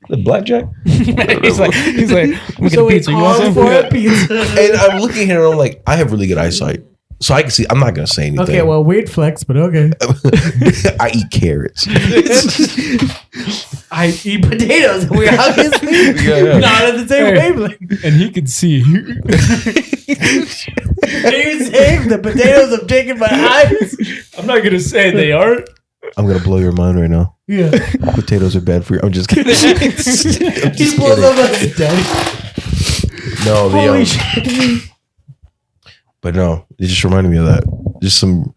"The blackjack." he's like, I'm gonna get So a we pizza. You want called some? for a pizza. And I'm looking at it, and I'm like, I have really good eyesight, so I can see. I'm not gonna say anything. Okay, well, weird flex, but okay. I eat carrots. I eat potatoes. We're obviously Yeah. not at the same Hey. wavelength. And he could see. Are you saying the potatoes have taken my eyes? I'm not gonna say they are. I'm gonna blow your mind right now. Yeah. Potatoes are bad for you. I'm just kidding. I'm He just pulls kidding. up like daddy. No, Holy shit. but no, it just reminded me of that. Just some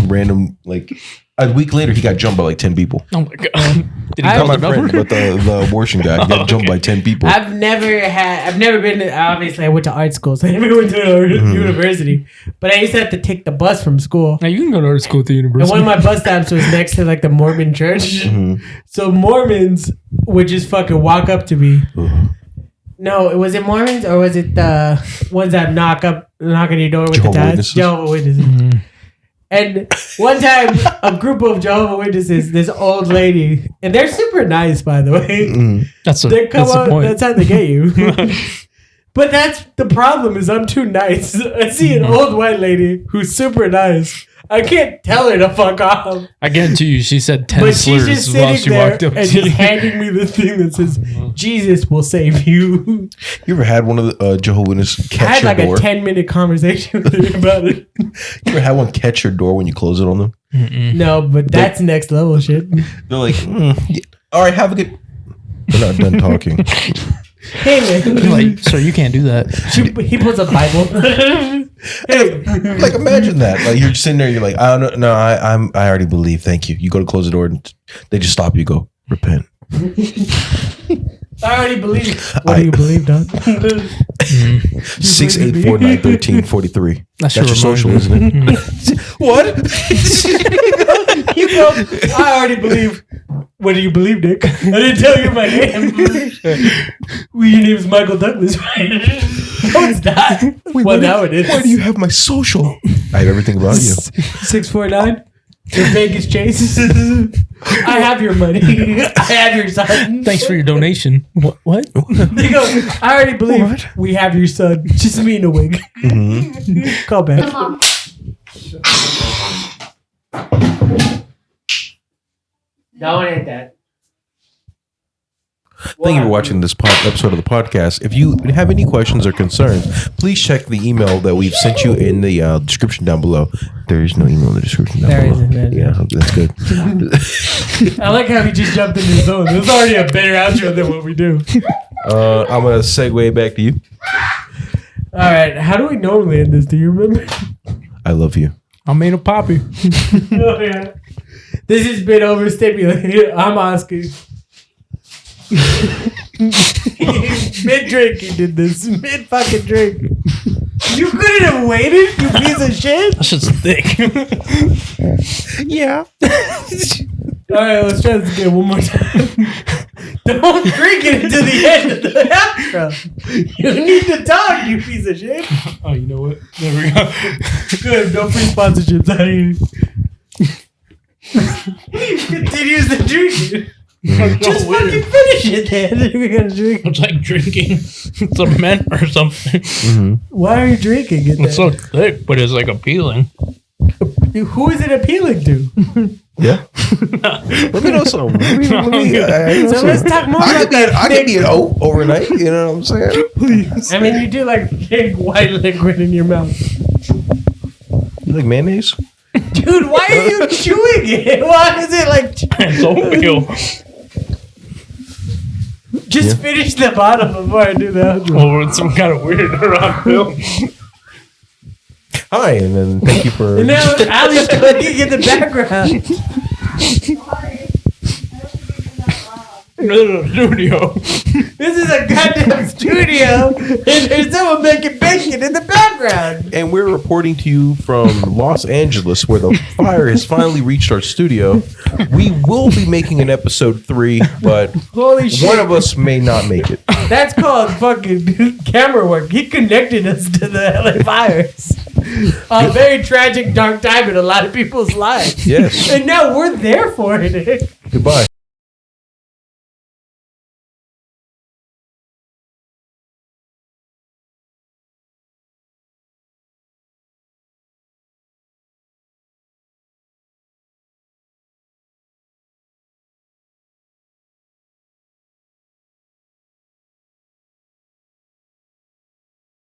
random like A week later, he got jumped by like 10 people. Oh my god! Did he Not call my the friend, number? but the abortion guy got jumped by 10 people. I've never been to, obviously I went to art school, so I never went to a university. But I used to have to take the bus from school. Now you can go to art school at the And university. one of my bus stops was next to like the Mormon church. So Mormons would just fucking walk up to me. No, was it Mormons or was it the ones that knock on your door with Jehovah's the ties? Witnesses? Jehovah's Witnesses. And one time, a group of Jehovah's Witnesses, this old lady, and they're super nice, by the way. That's They come the out, point. that's how they get you. But that's the problem is I'm too nice. I see an old white lady who's super nice. I can't tell her to fuck off. I guarantee you, she said 10 But she's just slurs while sitting she there walked up and to just you. handing me the thing that says, Jesus will save you. You ever had one of the Jehovah's Witnesses I catch had your like door? a 10-minute conversation with her about it. You ever had one catch your door when you close it on them? No, but that's next level shit. They're like, yeah, all right, have a good... They're not done talking. Hey, man. You're like, sir, you can't do that. He puts a Bible. Hey. Like, imagine that. Like, you're just sitting there, you're like, I don't know, I already believe, thank you. You go to close the door and they just stop you, go, repent. I already believe. What do you believe, Don? 684-913-43. That's That's your social, isn't it? What? You go, I already believe. What do you believe, Nick? I didn't tell you my name. Well, your name is Michael Douglas, right? No, it's not. Well, now it is. Why do you have my social? I have everything about you. 649? Your Vegas Chase? I have your money. I have your son. Thanks for your donation. What? They go, I already believe we have your son. Just me in a wig. Call back. No one ain't that. Thank you for watching this episode of the podcast. If you have any questions or concerns, please check the email that we've sent you in the description down below. There is no email in the description down There below. isn't. Yeah, that's good. I like how he just jumped into his own. There's already a better outro than what we do. I'm going to segue back to you. All right. How do we normally end this? Do you remember? I love you. I made a poppy. Oh, yeah. This has been Overstimulated. I'm Osckie. Mid drink, he did this. Mid fucking drink. You couldn't have waited, you piece of shit. That shit's thick. Yeah. All right, let's try this again one more time. Don't drink it until the end of the outro. You need to talk, you piece of shit. Oh, you know what? There we go. Good, no free sponsorships out here. Continues to drink it. Just fucking finish it then. We're gonna drink. It's like drinking cement or something. Why are you drinking it It's then? so thick, but it's like appealing. Who is it appealing to? Yeah. Let me know something. So let's talk more about that. I could be an oat overnight. You know what I'm saying? Please. I mean, you do like big white liquid in your mouth. You like mayonnaise? Dude, why are you chewing it? Why is it like... It's oatmeal. Just finish the bottom before I do that. Oh, it's some kind of weird around film. Hi, and then thank you for... And now Ali's cooking in the background. Studio. This is a goddamn studio, and there's someone making bacon in the background. And we're reporting to you from Los Angeles, where the fire has finally reached our studio. We will be making an episode 3, but Holy shit. one of us may not make it. That's called fucking camera work. He connected us to the LA fires. A very tragic, dark time in a lot of people's lives. Yes. And now we're there for it. Goodbye.